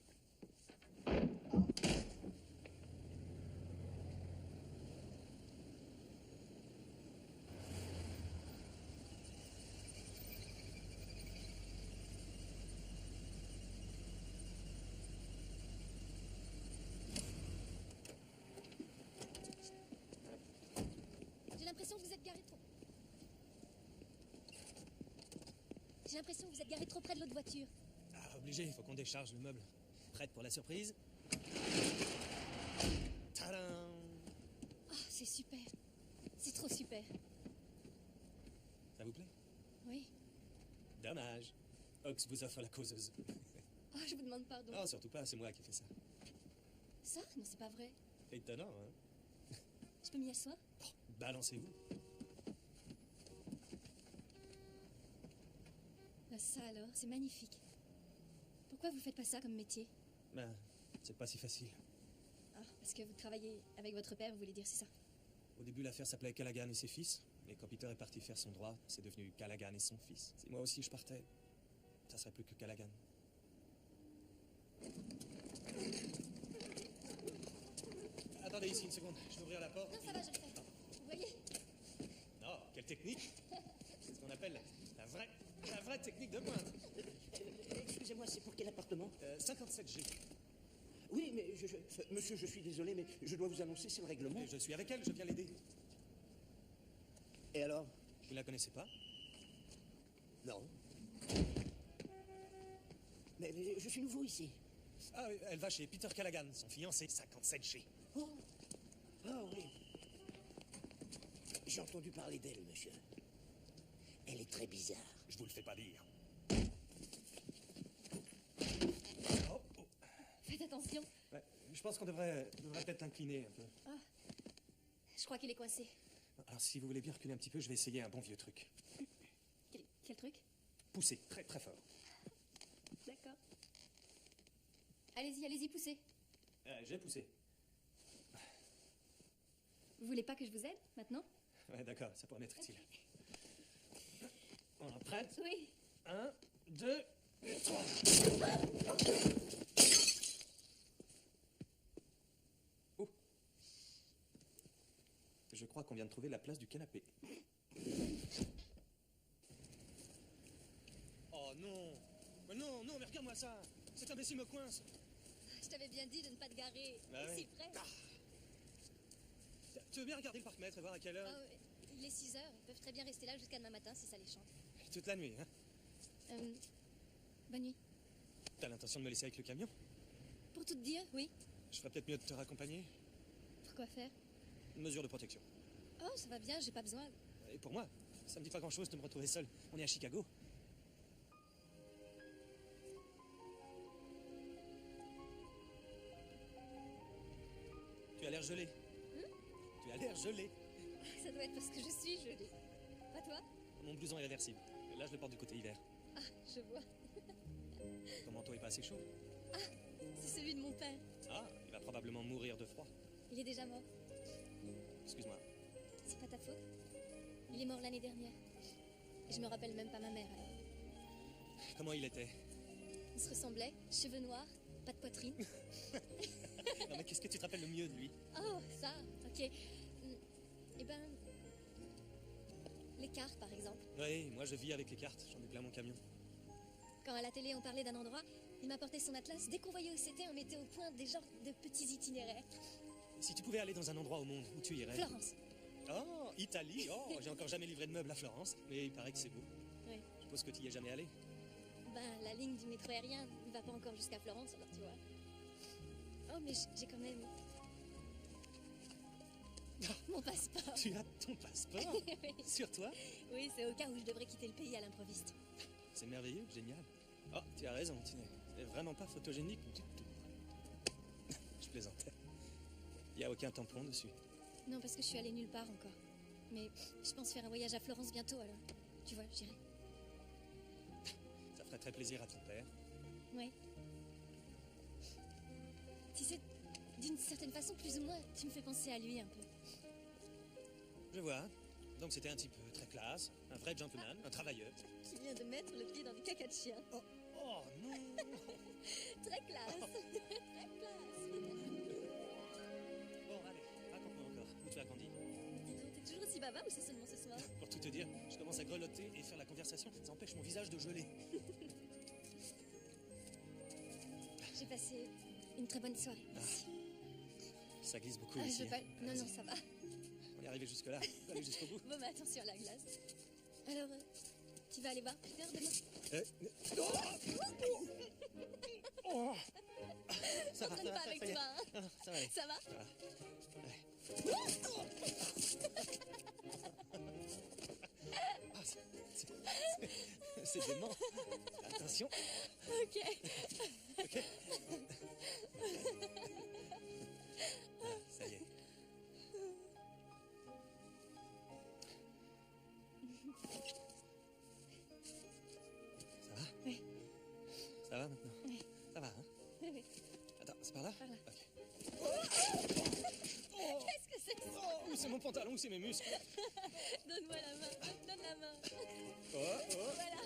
[SPEAKER 1] J'ai l'impression que vous êtes garé trop. J'ai l'impression que vous êtes garé trop près de l'autre voiture.
[SPEAKER 13] Ah, obligé, il faut qu'on décharge le meuble. Prête pour la surprise? Tadam!
[SPEAKER 1] Oh, c'est super. C'est trop super.
[SPEAKER 13] Ça vous plaît?
[SPEAKER 1] Oui.
[SPEAKER 13] Dommage. Ox vous offre la causeuse.
[SPEAKER 1] Oh, je vous demande pardon.
[SPEAKER 13] Non, surtout pas, c'est moi qui ai fait ça.
[SPEAKER 1] Ça? Non, c'est pas vrai.
[SPEAKER 13] Étonnant, hein?
[SPEAKER 1] Je peux m'y asseoir?
[SPEAKER 13] Balancez-vous.
[SPEAKER 1] Ça alors, c'est magnifique. Pourquoi vous faites pas ça comme métier?
[SPEAKER 13] Ben, c'est pas si facile.
[SPEAKER 1] Ah, parce que vous travaillez avec votre père, vous voulez dire, c'est ça?
[SPEAKER 13] Au début, l'affaire s'appelait Callaghan et ses fils. Mais quand Peter est parti faire son droit, c'est devenu Callaghan et son fils. Si moi aussi je partais, ça serait plus que Callaghan. Attendez ici une seconde, je vais ouvrir la porte.
[SPEAKER 1] Non, ça va, je le fais. Vous voyez?
[SPEAKER 13] Non, quelle technique! C'est ce qu'on appelle la vraie technique de pointe.
[SPEAKER 16] Excusez-moi, c'est pour quel appartement?
[SPEAKER 13] 57G.
[SPEAKER 16] Oui, mais monsieur, je suis désolé, mais je dois vous annoncer, c'est le règlement.
[SPEAKER 13] Je suis avec elle, je viens l'aider.
[SPEAKER 16] Et alors?
[SPEAKER 13] Vous la connaissez pas?
[SPEAKER 16] Non. Mais je suis nouveau ici.
[SPEAKER 13] Ah oui, elle va chez Peter Callaghan, son fiancé, 57G.
[SPEAKER 16] Oh, oui. J'ai entendu parler d'elle, monsieur. Elle est très bizarre.
[SPEAKER 13] Je vous le fais pas dire.
[SPEAKER 1] Faites attention.
[SPEAKER 13] Ouais, je pense qu'on devrait peut-être l'incliner un peu.
[SPEAKER 1] Ah, je crois qu'il est coincé.
[SPEAKER 13] Alors, si vous voulez bien reculer un petit peu, je vais essayer un bon vieux truc.
[SPEAKER 1] Quel truc?
[SPEAKER 13] Poussez, très très fort.
[SPEAKER 1] D'accord. Allez-y, poussez.
[SPEAKER 13] J'ai poussé.
[SPEAKER 1] Vous voulez pas que je vous aide, maintenant?
[SPEAKER 13] Ouais, d'accord, ça pourrait m'être utile. On est prête?
[SPEAKER 1] Oui.
[SPEAKER 13] 1, 2, 3. Oh. Je crois qu'on vient de trouver la place du canapé. Oh non! Mais non, mais regarde-moi ça! Cet imbécile me coince!
[SPEAKER 1] Je t'avais bien dit de ne pas te garer si près.
[SPEAKER 13] Tu veux bien regarder le parc-mètre et voir à quelle heure?
[SPEAKER 1] Ah, il est 6 heures, ils peuvent très bien rester là jusqu'à demain matin si ça les chante.
[SPEAKER 13] Toute la nuit, hein?
[SPEAKER 1] Bonne nuit.
[SPEAKER 13] T'as l'intention de me laisser avec le camion?
[SPEAKER 1] Pour tout te dire, oui.
[SPEAKER 13] Je ferais peut-être mieux de te raccompagner.
[SPEAKER 1] Pourquoi faire?
[SPEAKER 13] Une mesure de protection.
[SPEAKER 1] Oh, ça va bien, j'ai pas besoin.
[SPEAKER 13] Et pour moi, ça me dit pas grand-chose de me retrouver seul. On est à Chicago. Tu as l'air gelé. Tu as l'air gelé.
[SPEAKER 1] Ça doit être parce que je suis gelée. Pas toi?
[SPEAKER 13] Mon blouson est réversible. Là, je le porte du côté hiver.
[SPEAKER 1] Ah, je vois.
[SPEAKER 13] Ton manteau est pas assez chaud.
[SPEAKER 1] Ah, c'est celui de mon père.
[SPEAKER 13] Ah, il va probablement mourir de froid.
[SPEAKER 1] Il est déjà mort.
[SPEAKER 13] Excuse-moi.
[SPEAKER 1] C'est pas ta faute. Il est mort l'année dernière. Et je me rappelle même pas ma mère alors.
[SPEAKER 13] Comment il était?
[SPEAKER 1] On se ressemblait, cheveux noirs, pas de poitrine.
[SPEAKER 13] Non, mais qu'est-ce que tu te rappelles le mieux de lui?
[SPEAKER 1] Oh, ça, ok. Eh ben, les cartes par exemple.
[SPEAKER 13] Oui, moi je vis avec les cartes, j'en ai plein mon camion.
[SPEAKER 1] Quand à la télé on parlait d'un endroit, il m'apportait son atlas. Dès qu'on voyait où c'était, on mettait au point des genres de petits itinéraires.
[SPEAKER 13] Si tu pouvais aller dans un endroit au monde, où tu irais?
[SPEAKER 1] Florence.
[SPEAKER 13] Oh, Italie. Oh, j'ai encore jamais livré de meubles à Florence, mais il paraît que c'est beau.
[SPEAKER 1] Oui.
[SPEAKER 13] Je suppose que tu y es jamais allé?
[SPEAKER 1] Ben, la ligne du métro aérien ne va pas encore jusqu'à Florence, alors tu vois. Oh, mais j'ai quand même... Mon passeport.
[SPEAKER 13] Tu as ton passeport?
[SPEAKER 1] Oui.
[SPEAKER 13] Sur toi?
[SPEAKER 1] Oui, c'est au cas où je devrais quitter le pays à l'improviste.
[SPEAKER 13] C'est merveilleux, génial. Oh, tu as raison, tu n'es vraiment pas photogénique du tout. Je plaisantais. Il n'y a aucun tampon dessus.
[SPEAKER 1] Non, parce que je suis allée nulle part encore. Mais je pense faire un voyage à Florence bientôt, alors. Tu vois, j'irai.
[SPEAKER 13] Ça ferait très plaisir à ton père.
[SPEAKER 1] Oui. Tu sais, d'une certaine façon, plus ou moins, tu me fais penser à lui un peu.
[SPEAKER 13] Je vois. Donc c'était un type très classe, un vrai gentleman, un travailleur.
[SPEAKER 1] Qui vient de mettre le pied dans du caca de chien.
[SPEAKER 13] Oh non.
[SPEAKER 1] Très classe. Très classe.
[SPEAKER 13] Bon, allez, raconte-moi encore. Où tu as grandi?
[SPEAKER 1] Dis donc, t'es toujours aussi bavard ou c'est seulement ce soir?
[SPEAKER 13] Pour tout te dire, je commence à grelotter et faire la conversation. Ça empêche mon visage de geler.
[SPEAKER 1] J'ai passé une très bonne soirée.
[SPEAKER 13] Ça glisse beaucoup
[SPEAKER 1] Ah,
[SPEAKER 13] ici.
[SPEAKER 1] je veux pas...
[SPEAKER 13] hein.
[SPEAKER 1] Non, non, ça va.
[SPEAKER 13] On est arrivé jusque-là. On va aller jusqu'au bout.
[SPEAKER 1] Bon, bah attention à la glace. Alors, tu vas aller voir Peter demain?
[SPEAKER 13] Oh ça va,
[SPEAKER 1] T'entraînes pas avec
[SPEAKER 13] ça y est.
[SPEAKER 1] toi, hein?
[SPEAKER 13] Non, non, ça va aller.
[SPEAKER 1] Ça va?
[SPEAKER 13] Ça va. Ah, c'est dément. Attention.
[SPEAKER 1] Ok.
[SPEAKER 13] Ok. Ça y est. Ça va?
[SPEAKER 1] Oui.
[SPEAKER 13] Ça va maintenant?
[SPEAKER 1] Oui.
[SPEAKER 13] Ça va, hein?
[SPEAKER 1] Oui, oui.
[SPEAKER 13] Attends, c'est par là?
[SPEAKER 1] Par là.
[SPEAKER 13] Ok.
[SPEAKER 1] Qu'est-ce que c'est que ça?
[SPEAKER 13] Où c'est mon pantalon? Où c'est mes muscles?
[SPEAKER 1] Donne-moi la main. Donne la main.
[SPEAKER 13] Oh.
[SPEAKER 1] Voilà.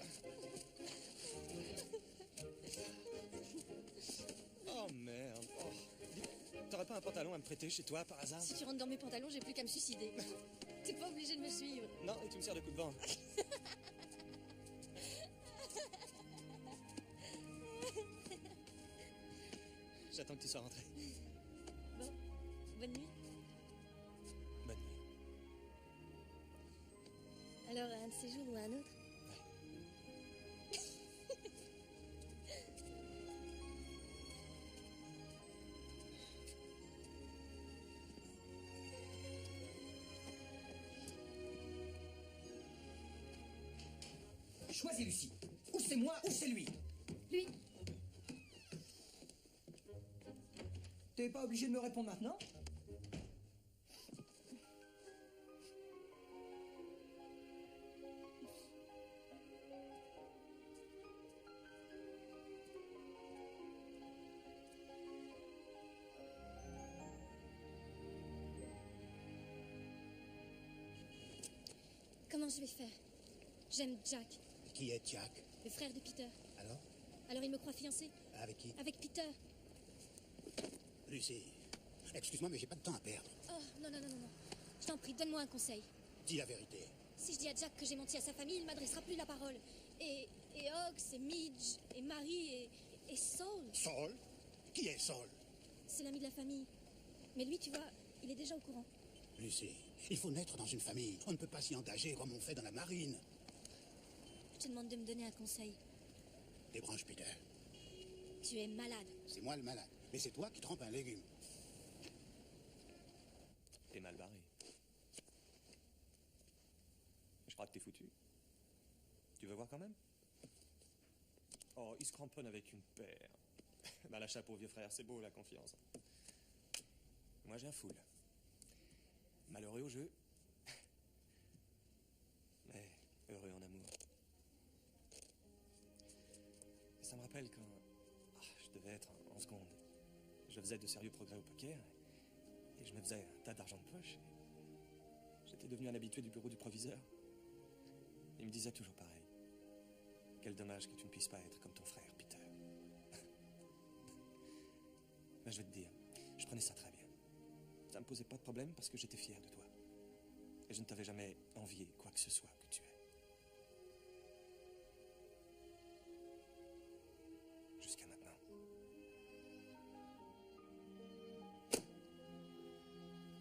[SPEAKER 13] Oh merde. Oh. T'aurais pas un pantalon à me prêter chez toi par hasard?
[SPEAKER 1] Si tu rentres dans mes pantalons, j'ai plus qu'à me suicider. T'es pas obligé de me suivre.
[SPEAKER 13] Non, et tu me sers de coup de vent. J'attends que tu sois rentré.
[SPEAKER 1] Bon, bonne nuit.
[SPEAKER 13] Bonne nuit.
[SPEAKER 1] Alors, un de ces jours ou un autre?
[SPEAKER 3] Choisis, Lucie. Ou c'est moi, ou c'est lui.
[SPEAKER 1] Lui.
[SPEAKER 3] T'es pas obligé de me répondre maintenant?
[SPEAKER 1] Comment je vais faire? J'aime Jack,
[SPEAKER 4] Qui est Jack?
[SPEAKER 1] le frère de Peter.
[SPEAKER 4] Alors?
[SPEAKER 1] Alors il me croit fiancée?
[SPEAKER 4] Avec qui?
[SPEAKER 1] Avec Peter.
[SPEAKER 4] Lucie, excuse-moi, mais j'ai pas de temps à perdre.
[SPEAKER 1] Oh, non, non, non, non, non. Je t'en prie, donne-moi un conseil.
[SPEAKER 4] Dis la vérité.
[SPEAKER 1] Si je dis à Jack que j'ai menti à sa famille, il m'adressera plus la parole. Et Ox, et Midge, et Marie, et Saul.
[SPEAKER 4] Saul? Qui est Saul?
[SPEAKER 1] C'est l'ami de la famille. Mais lui, tu vois, il est déjà au courant.
[SPEAKER 4] Lucie, il faut naître dans une famille. On ne peut pas s'y engager comme on fait dans la marine.
[SPEAKER 1] Je te demande de me donner un conseil.
[SPEAKER 4] Débranche, Peter.
[SPEAKER 1] Tu es malade.
[SPEAKER 4] C'est moi le malade. Mais c'est toi qui trempes un légume.
[SPEAKER 13] T'es mal barré. Je crois que t'es foutu. Tu veux voir quand même? Oh, il se cramponne avec une paire. Bah, la chapeau, vieux frère, c'est beau la confiance. Moi, j'ai un foule. Malheureux au jeu, mais heureux en amour. Et ça me rappelle quand je devais être en seconde. Je faisais de sérieux progrès au poker et je me faisais un tas d'argent de poche. J'étais devenu un habitué du bureau du proviseur. Il me disait toujours pareil. Quel dommage que tu ne puisses pas être comme ton frère, Peter. Mais je vais te dire, je prenais ça très bien. Ça me posait pas de problème parce que j'étais fier de toi. Et je ne t'avais jamais envié quoi que ce soit que tu es. Jusqu'à maintenant.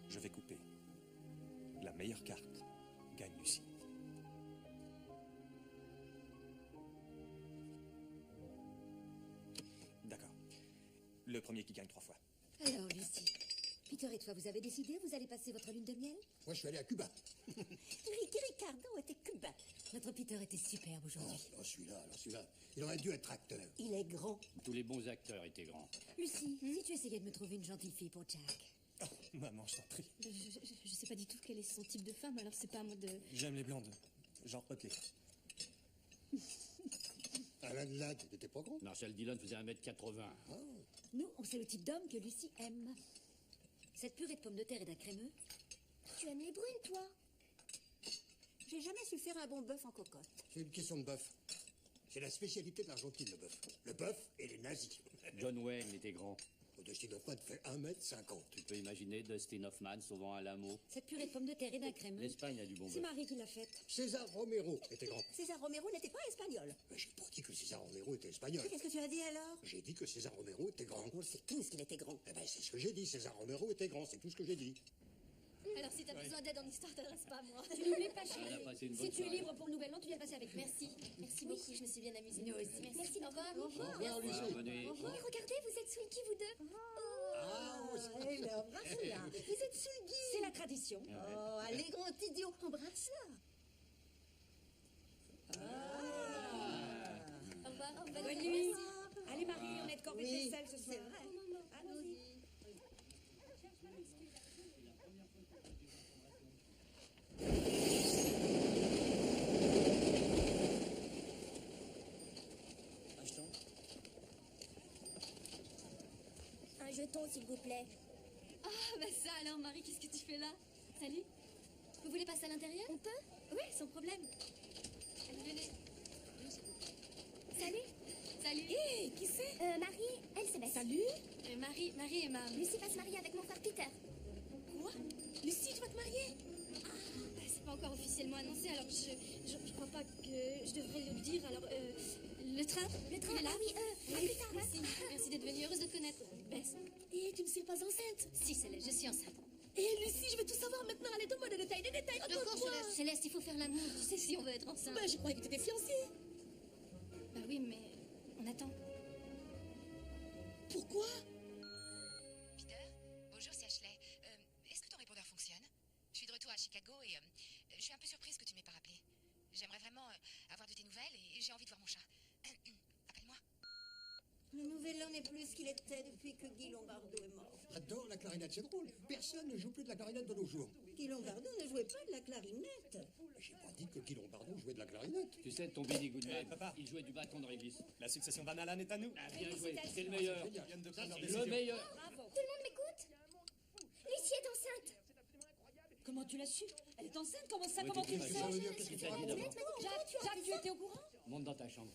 [SPEAKER 13] Je vais couper. La meilleure carte gagne Lucie. premier qui gagne 3 fois.
[SPEAKER 10] Alors, Lucie, Peter et toi, vous avez décidé, vous allez passer votre lune de miel?
[SPEAKER 11] Moi, je suis allé à Cuba.
[SPEAKER 9] Ricky Ricardo était cubain.
[SPEAKER 10] Notre Peter était superbe aujourd'hui.
[SPEAKER 11] Alors celui-là, il aurait dû être acteur.
[SPEAKER 9] Il est grand.
[SPEAKER 8] Tous les bons acteurs étaient grands.
[SPEAKER 10] Lucie, si tu essayais de me trouver une gentille fille pour Jack.
[SPEAKER 13] Oh, maman, je t'en prie.
[SPEAKER 1] Je sais pas du tout quel est son type de femme, alors c'est pas à moi de...
[SPEAKER 13] J'aime les blondes. Genre Otley.
[SPEAKER 11] Alain Ladd, t'étais pas grand?
[SPEAKER 8] Marshall Dillon faisait 1m80.
[SPEAKER 10] Nous, on sait le type d'homme que Lucie aime. Cette purée de pommes de terre et d'un crémeux.
[SPEAKER 9] Tu aimes les brunes, toi? J'ai jamais su faire un bon bœuf en cocotte.
[SPEAKER 11] C'est une question de bœuf. C'est la spécialité de l'Argentine, le bœuf. Le bœuf et les nazis.
[SPEAKER 8] John Wayne était grand.
[SPEAKER 11] Dustin Hoffman fait 1m50.
[SPEAKER 8] Tu peux imaginer Dustin Hoffman sauvant un lamo.
[SPEAKER 10] Cette purée de pommes de terre et d'un crémeux.
[SPEAKER 8] L'Espagne a du bon
[SPEAKER 9] C'est
[SPEAKER 8] bœuf.
[SPEAKER 9] Marie qui l'a faite.
[SPEAKER 11] César Romero était grand.
[SPEAKER 9] César Romero n'était pas espagnol.
[SPEAKER 11] Mais j'ai pas dit que César Romero était espagnol.
[SPEAKER 9] Qu'est-ce que tu as dit alors?
[SPEAKER 11] J'ai dit que César Romero était grand.
[SPEAKER 9] On le sait tous qu'il était grand.
[SPEAKER 11] Eh ben, c'est ce que j'ai dit. César Romero était grand. C'est tout ce que j'ai dit.
[SPEAKER 1] Alors si t'as besoin d'aide en histoire, t'adresses pas à moi.
[SPEAKER 10] Tu n'oublies pas,
[SPEAKER 8] On a
[SPEAKER 10] chérie.
[SPEAKER 8] passé une bonne
[SPEAKER 10] Si tu es
[SPEAKER 8] soirée.
[SPEAKER 10] libre pour le nouvel an, tu viens passer avec moi.
[SPEAKER 1] Merci beaucoup, je me suis bien amusée.
[SPEAKER 10] Nous aussi.
[SPEAKER 1] Merci, au revoir.
[SPEAKER 11] Au revoir, Lucie.
[SPEAKER 8] Venez.
[SPEAKER 1] Mais regardez, vous êtes Swinky, vous deux.
[SPEAKER 9] Alors, embrasse-la. Vous êtes Sulgy.
[SPEAKER 10] C'est la tradition.
[SPEAKER 9] Oh, allez, grand idiot, embrasse-la.
[SPEAKER 1] Au revoir.
[SPEAKER 10] Bonne nuit. Allez, Marie, on est de corvée de
[SPEAKER 9] Oui,
[SPEAKER 10] vaisselle ce soir.
[SPEAKER 9] c'est vrai.
[SPEAKER 10] Allons-y.
[SPEAKER 13] Un jeton?
[SPEAKER 9] Un jeton, s'il vous plaît.
[SPEAKER 1] Ah, bah ça alors, Marie, qu'est-ce que tu fais là? Salut. Vous voulez passer à l'intérieur? On peut? Oui, sans problème. Allez, venez. Salut. Salut.
[SPEAKER 10] Hé, qui c'est?
[SPEAKER 1] Marie, elle c'est Beth.
[SPEAKER 10] Salut.
[SPEAKER 1] Marie et ma...
[SPEAKER 6] Lucie va se marier avec mon frère Peter.
[SPEAKER 10] Quoi? Lucie, tu vas te marier?
[SPEAKER 1] Bah, c'est pas encore officiellement annoncé, alors je crois pas que je devrais le dire, alors... Le train?
[SPEAKER 6] Le train,
[SPEAKER 1] Il est là?
[SPEAKER 6] ah oui, à plus tard, hein.
[SPEAKER 1] Merci d'être venue, heureuse de te connaître. Bess.
[SPEAKER 10] Et tu ne suis pas enceinte?
[SPEAKER 1] Si, Céleste, je suis enceinte.
[SPEAKER 10] Hé, Lucie, je veux tout savoir maintenant. Allez, donne-moi des détails, raconte-moi.
[SPEAKER 1] Céleste, il faut faire l'amour, tu sais, si on veut être enceinte.
[SPEAKER 10] Bah, je croyais que tu étais fiancée.
[SPEAKER 1] Bah oui, mais on attend.
[SPEAKER 10] Pourquoi?
[SPEAKER 12] Peter, bonjour, c'est Ashley. Est-ce que ton répondeur fonctionne? Je suis de retour à Chicago et je suis un peu surprise que tu ne m'aies pas rappelé. J'aimerais vraiment avoir de tes nouvelles et j'ai envie de voir mon chat. Appelle-moi.
[SPEAKER 9] Le nouvel an n'est plus ce qu'il était depuis que Guy Lombardo est mort.
[SPEAKER 11] J'adore la clarinette, c'est drôle. Personne ne joue plus de la clarinette de nos jours.
[SPEAKER 9] Guy Lombardo ne jouait pas de la clarinette.
[SPEAKER 11] J'ai pas dit que Guy Lombardo jouait de la clarinette.
[SPEAKER 8] Tu sais, ton Benny Goodman,
[SPEAKER 13] Eh, papa.
[SPEAKER 8] il jouait du bâton de réglisse.
[SPEAKER 13] La succession Van Allen est à nous.
[SPEAKER 8] Ah, bien joué, c'est le meilleur.
[SPEAKER 13] Ils viennent de prendre leur
[SPEAKER 8] Le
[SPEAKER 13] décision.
[SPEAKER 8] meilleur.
[SPEAKER 6] Tout le monde m'écoute? Lucie est enceinte.
[SPEAKER 10] Comment tu l'as su? Elle est enceinte? Comment ça?
[SPEAKER 8] Oui,
[SPEAKER 10] Comment tu le
[SPEAKER 8] qu'est-ce
[SPEAKER 10] sais?
[SPEAKER 8] que ça veut dire? Qu'est-ce que tu as dit d'abord?
[SPEAKER 10] Jacques, tu étais au courant?
[SPEAKER 8] Monte dans ta chambre.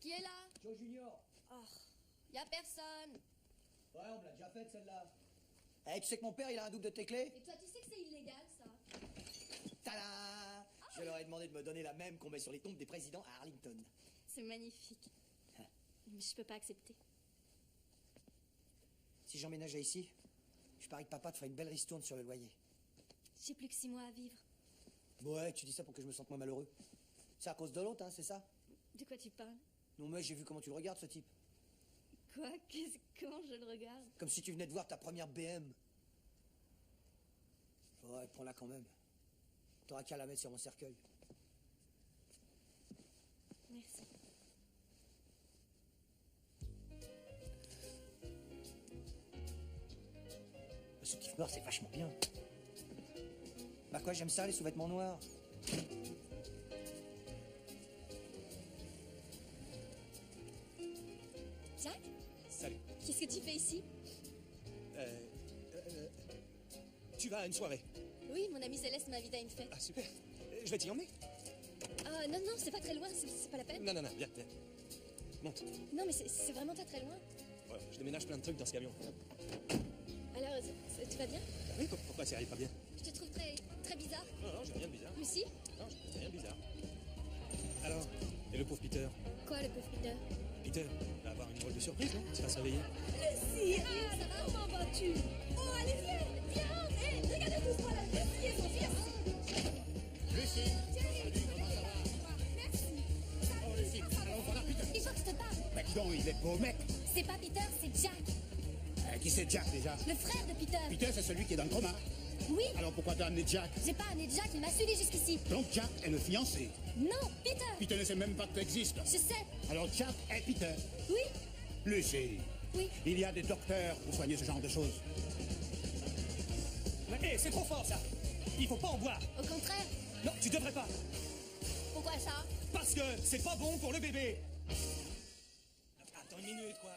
[SPEAKER 1] Qui est là?
[SPEAKER 3] Joe Junior.
[SPEAKER 1] Y a personne.
[SPEAKER 3] Ouais, on me l'a déjà faite celle-là. Eh, tu sais que mon père, il a un double de tes clés?
[SPEAKER 1] Et toi, tu sais que c'est illégal, ça?
[SPEAKER 3] Tada! Je leur ai demandé de me donner la même qu'on met sur les tombes des présidents à Arlington.
[SPEAKER 1] C'est magnifique. Mais je peux pas accepter.
[SPEAKER 3] Si j'emménageais ici, je parie que papa te ferait une belle ristourne sur le loyer.
[SPEAKER 1] J'ai plus que 6 mois à vivre.
[SPEAKER 3] Ouais, tu dis ça pour que je me sente moins malheureux. C'est à cause de l'autre, hein, c'est ça?
[SPEAKER 1] De quoi tu parles?
[SPEAKER 3] Non, mais j'ai vu comment tu le regardes, ce type.
[SPEAKER 1] Quoi? Comment je le regarde?
[SPEAKER 3] Comme si tu venais de voir ta première BM. Ouais, prends-la quand même. T'auras qu'à la mettre sur mon cercueil.
[SPEAKER 1] Merci.
[SPEAKER 3] Ce kiff noir, c'est vachement bien. Bah quoi, j'aime ça, les sous-vêtements noirs.
[SPEAKER 1] Jack?
[SPEAKER 13] Salut.
[SPEAKER 1] Qu'est-ce que tu fais ici?
[SPEAKER 13] Tu vas à une soirée.
[SPEAKER 1] Oui, mon amie Céleste m'a invité à une fête.
[SPEAKER 13] Ah, super. Je vais t'y emmener.
[SPEAKER 1] Ah, non, c'est pas très loin, c'est pas la peine.
[SPEAKER 13] Non, viens. Monte.
[SPEAKER 1] Non, mais c'est vraiment pas très loin.
[SPEAKER 13] Ouais, je déménage plein de trucs dans ce camion.
[SPEAKER 1] Alors, tu vas bien?
[SPEAKER 13] Oui, pourquoi ça arrive pas bien?
[SPEAKER 1] Je te trouve très, très bizarre.
[SPEAKER 13] Non, j'ai rien de bizarre.
[SPEAKER 1] Lucie?
[SPEAKER 13] Non, j'ai rien de bizarre. Alors, et le pauvre Peter?
[SPEAKER 1] Quoi, le pauvre Peter?
[SPEAKER 13] Peter va avoir une drôle de surprise, non? Tu vas se réveiller.
[SPEAKER 10] Lucie, ça va? Comment vas-tu? Oh, allez, viens. Hé, regardez tous moi là. Lucie et son fils.
[SPEAKER 11] Lucie! Salut, comment ça va?
[SPEAKER 10] Merci.
[SPEAKER 11] Oh, Lucie, allons voir Peter.
[SPEAKER 6] Il faut que je te parle.
[SPEAKER 1] C'est pas Peter, c'est Jack.
[SPEAKER 4] Qui c'est Jack déjà?
[SPEAKER 1] Le frère de Peter.
[SPEAKER 4] Peter, c'est celui qui est dans le coma.
[SPEAKER 1] Oui.
[SPEAKER 4] Alors pourquoi t'as amené Jack?
[SPEAKER 1] J'ai pas amené Jack, il m'a suivi jusqu'ici.
[SPEAKER 4] Donc Jack est le fiancé?
[SPEAKER 1] Non, Peter.
[SPEAKER 4] Peter ne sait même pas que tu existes.
[SPEAKER 1] Je sais.
[SPEAKER 4] Alors Jack est Peter?
[SPEAKER 1] Oui.
[SPEAKER 4] Lucie.
[SPEAKER 1] Oui.
[SPEAKER 4] Il y a des docteurs pour soigner ce genre de choses.
[SPEAKER 13] Mais hé, c'est trop fort ça. Il faut pas en boire.
[SPEAKER 1] Au contraire.
[SPEAKER 13] Non, tu devrais pas.
[SPEAKER 1] Pourquoi ça?
[SPEAKER 13] Parce que c'est pas bon pour le bébé. Attends une minute, quoi.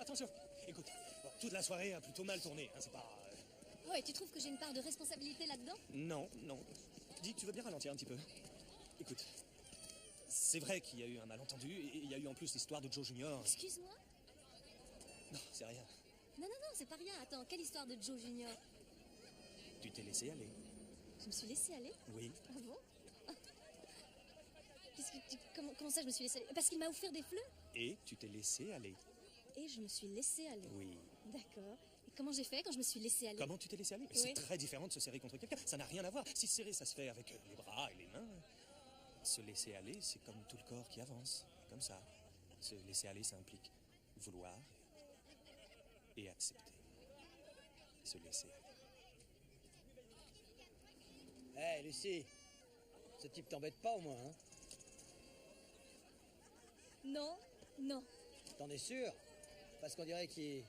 [SPEAKER 13] Attention. Écoute, bon, toute la soirée a plutôt mal tourné, hein, c'est pas...
[SPEAKER 1] Ouais, tu trouves que j'ai une part de responsabilité là-dedans?
[SPEAKER 13] Non. Dis, tu veux bien ralentir un petit peu? Écoute, c'est vrai qu'il y a eu un malentendu, et il y a eu en plus l'histoire de Joe Junior.
[SPEAKER 1] Excuse-moi?
[SPEAKER 13] Non, c'est rien.
[SPEAKER 1] Non, c'est pas rien. Attends, quelle histoire de Joe Junior?
[SPEAKER 13] Tu t'es laissé aller.
[SPEAKER 1] Je me suis laissé aller?
[SPEAKER 13] Oui.
[SPEAKER 1] Ah bon? Comment ça je me suis laissé aller? Parce qu'il m'a offert des fleurs?
[SPEAKER 13] Et tu t'es laissé aller.
[SPEAKER 1] Et je me suis laissé aller?
[SPEAKER 13] Oui.
[SPEAKER 1] D'accord. Et comment j'ai fait quand je me suis laissé aller?
[SPEAKER 13] Comment tu t'es laissé aller? Mais
[SPEAKER 1] oui.
[SPEAKER 13] C'est très différent de se serrer contre quelqu'un. Ça n'a rien à voir. Si serrer, ça se fait avec les bras et les mains. Se laisser aller, c'est comme tout le corps qui avance. Comme ça. Se laisser aller, ça implique vouloir et accepter. Se laisser aller.
[SPEAKER 3] Hé, Lucie, ce type t'embête pas au moins, hein?
[SPEAKER 1] Non.
[SPEAKER 3] T'en es sûr? Parce qu'on dirait qu'il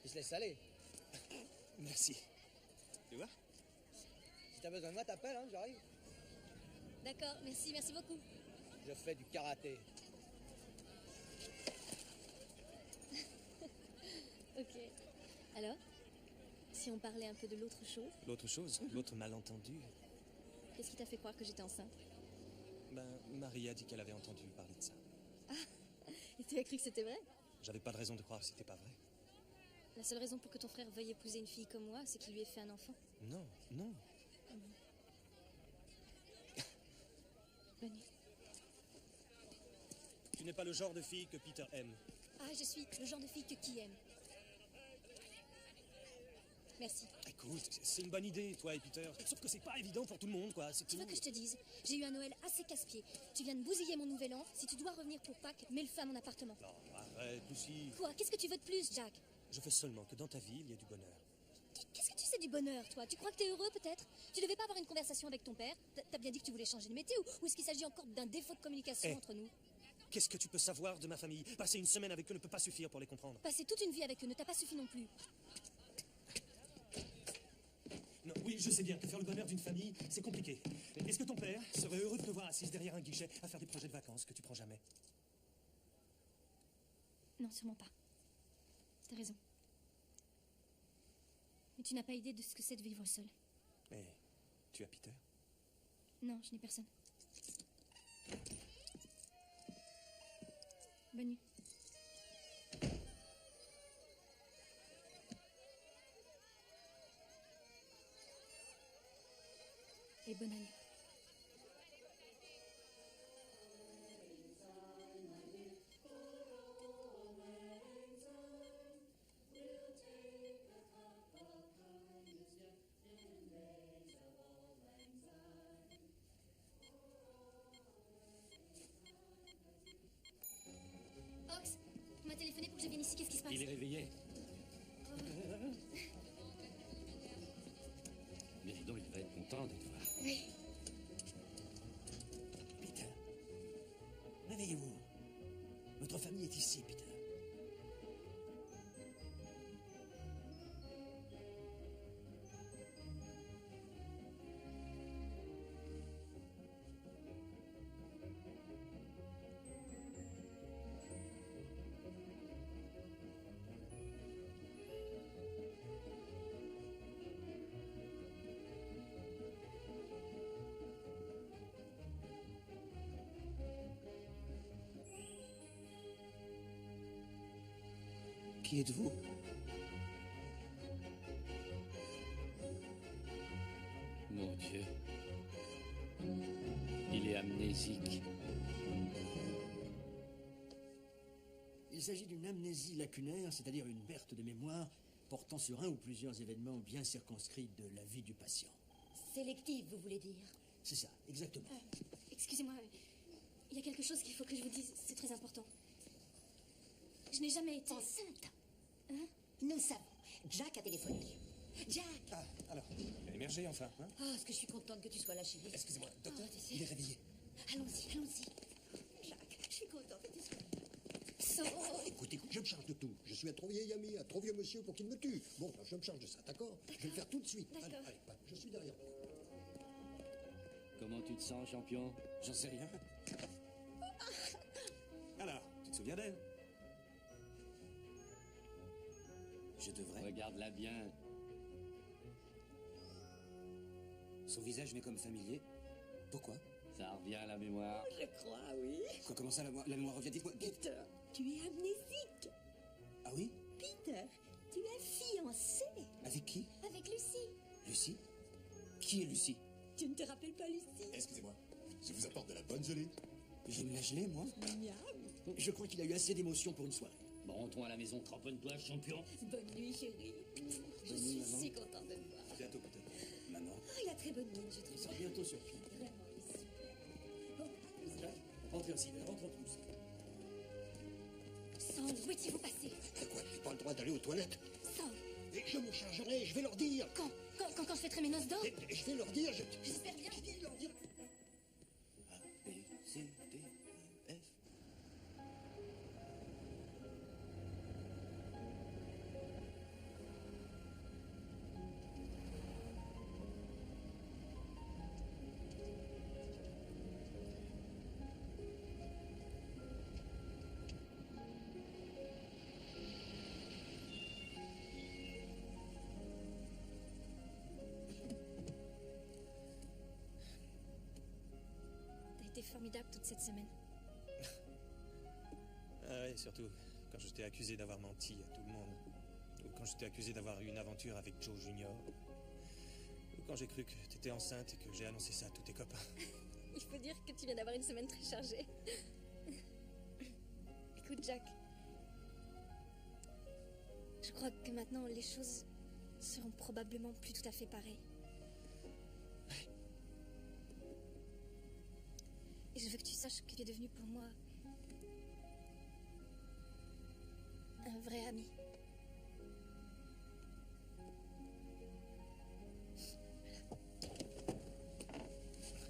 [SPEAKER 3] se laisse aller.
[SPEAKER 13] Merci. Tu vois?
[SPEAKER 3] Si t'as besoin de moi, t'appelles, hein, j'arrive.
[SPEAKER 1] D'accord, merci beaucoup.
[SPEAKER 3] Je fais du karaté.
[SPEAKER 1] Ok. Alors, si on parlait un peu de l'autre chose?
[SPEAKER 13] L'autre chose, l'autre malentendu.
[SPEAKER 1] Qu'est-ce qui t'a fait croire que j'étais enceinte?
[SPEAKER 13] Ben, Marie a dit qu'elle avait entendu parler de ça.
[SPEAKER 1] Ah, et tu as cru que c'était vrai?
[SPEAKER 13] J'avais pas de raison de croire que c'était pas vrai.
[SPEAKER 1] La seule raison pour que ton frère veuille épouser une fille comme moi, c'est qu'il lui ait fait un enfant.
[SPEAKER 13] Non.
[SPEAKER 1] Bonne nuit.
[SPEAKER 13] Tu n'es pas le genre de fille que Peter aime.
[SPEAKER 1] Ah, je suis le genre de fille que qui aime. Merci.
[SPEAKER 13] Écoute, c'est une bonne idée, toi et Peter. Sauf que c'est pas évident pour tout le monde, quoi.
[SPEAKER 1] Tu veux que je te dise? J'ai eu un Noël assez casse-pied. Tu viens de bousiller mon nouvel an. Si tu dois revenir pour Pâques, mets le feu à mon appartement.
[SPEAKER 13] Non, arrête, Lucie.
[SPEAKER 1] Quoi? Qu'est-ce que tu veux de plus, Jack?
[SPEAKER 13] Je veux seulement que dans ta vie, il y ait du bonheur.
[SPEAKER 1] Qu'est-ce que tu sais du bonheur, toi? Tu crois que t'es heureux, peut-être? Tu devais pas avoir une conversation avec ton père? T'as bien dit que tu voulais changer de métier, ou est-ce qu'il s'agit encore d'un défaut de communication entre nous?
[SPEAKER 13] Qu'est-ce que tu peux savoir de ma famille? Passer une semaine avec eux ne peut pas suffire pour les comprendre.
[SPEAKER 1] Passer toute une vie avec eux ne t'a pas suffi non plus.
[SPEAKER 13] Non, oui, je sais bien que faire le bonheur d'une famille, c'est compliqué. Est-ce que ton père serait heureux de te voir assise derrière un guichet à faire des projets de vacances que tu prends jamais?
[SPEAKER 1] Non, sûrement pas. T'as raison. Mais tu n'as pas idée de ce que c'est de vivre seul.
[SPEAKER 13] Mais tu as Peter?
[SPEAKER 1] Non, je n'ai personne. Bonne nuit. Et bonne année. Ox, on m'a téléphoné pour que je vienne ici, qu'est-ce qui se passe?
[SPEAKER 8] Il est réveillé. Mais dis donc, il va être content de te voir.
[SPEAKER 1] Oui.
[SPEAKER 3] Peter, réveillez-vous. Votre famille est ici, Peter. Qui êtes-vous?
[SPEAKER 8] Mon Dieu. Il est amnésique.
[SPEAKER 17] Il s'agit d'une amnésie lacunaire, c'est-à-dire une perte de mémoire portant sur un ou plusieurs événements bien circonscrits de la vie du patient.
[SPEAKER 9] Sélective, vous voulez dire?
[SPEAKER 17] C'est ça, exactement.
[SPEAKER 1] Excusez-moi, il y a quelque chose qu'il faut que je vous dise, c'est très important. Je n'ai jamais été...
[SPEAKER 6] Enceinte. Nous savons. Jack a téléphoné. Jack.
[SPEAKER 13] Ah, alors, il a émergé enfin, hein?
[SPEAKER 6] Ah, est-ce que je suis contente que tu sois là, chérie.
[SPEAKER 13] Excusez-moi, docteur,
[SPEAKER 6] tu sais.
[SPEAKER 13] il est réveillé.
[SPEAKER 6] Allons-y, allons-y. Jack, je suis contente que tu sois là.
[SPEAKER 11] Écoute, je me charge de tout. Je suis un trop vieil ami, un trop vieux monsieur pour qu'il me tue. Bon, je me charge de ça, d'accord? Je vais le faire tout de suite. Allez, je suis derrière toi.
[SPEAKER 8] Comment tu te sens, champion?
[SPEAKER 13] J'en sais rien. Alors, tu te souviens d'elle? Je devrais.
[SPEAKER 8] Regarde-la bien.
[SPEAKER 13] Son visage m'est comme familier. Pourquoi?
[SPEAKER 8] Ça revient à la mémoire.
[SPEAKER 6] Je crois, oui.
[SPEAKER 13] Quoi, comment ça, la mémoire revient? Dites-moi.
[SPEAKER 6] Peter, tu es amnésique.
[SPEAKER 13] Ah oui?
[SPEAKER 6] Peter, tu es fiancé.
[SPEAKER 13] Avec qui?
[SPEAKER 6] Avec Lucie.
[SPEAKER 13] Lucie? Qui est Lucie?
[SPEAKER 6] Tu ne te rappelles pas Lucie?
[SPEAKER 18] Excusez-moi, je vous apporte de la bonne gelée.
[SPEAKER 13] J'aime la gelée, moi.
[SPEAKER 6] Miam.
[SPEAKER 17] Je crois qu'il a eu assez d'émotions pour une soirée.
[SPEAKER 8] Bon, rentrons à la maison, cramponne-toi, champion.
[SPEAKER 6] Bonne nuit, chérie. Je suis
[SPEAKER 13] maman.
[SPEAKER 6] si contente de te voir.
[SPEAKER 13] Bientôt, peut-être. Maman.
[SPEAKER 6] Ah, il a très bonne mine, je trouve.
[SPEAKER 17] Il sera bientôt surpris.
[SPEAKER 6] Vraiment, il est super. Bon,
[SPEAKER 17] Jack, rentrez aussi, rentre tous.
[SPEAKER 1] Saul, où étiez-vous passé?
[SPEAKER 11] Quoi, j'ai pas le droit d'aller aux toilettes?
[SPEAKER 1] Saul,
[SPEAKER 11] Et je m'en chargerai, je vais leur dire.
[SPEAKER 1] quand je fêterai mes noces d'or?
[SPEAKER 11] Et je vais leur dire,
[SPEAKER 1] J'espère bien.
[SPEAKER 11] je vais leur dire.
[SPEAKER 13] A, B, C, D, E, F.
[SPEAKER 1] T'as été formidable toute cette semaine.
[SPEAKER 13] Ah ouais, surtout quand je t'ai accusé d'avoir menti à tout le monde. Ou quand je t'ai accusé d'avoir eu une aventure avec Joe Junior. Ou quand j'ai cru que t'étais enceinte et que j'ai annoncé ça à tous tes copains.
[SPEAKER 1] Il faut dire que tu viens d'avoir une semaine très chargée. Écoute, Jack. Je crois que maintenant, les choses seront probablement plus tout à fait pareilles. Et je veux que tu saches que tu es devenu pour moi un vrai ami.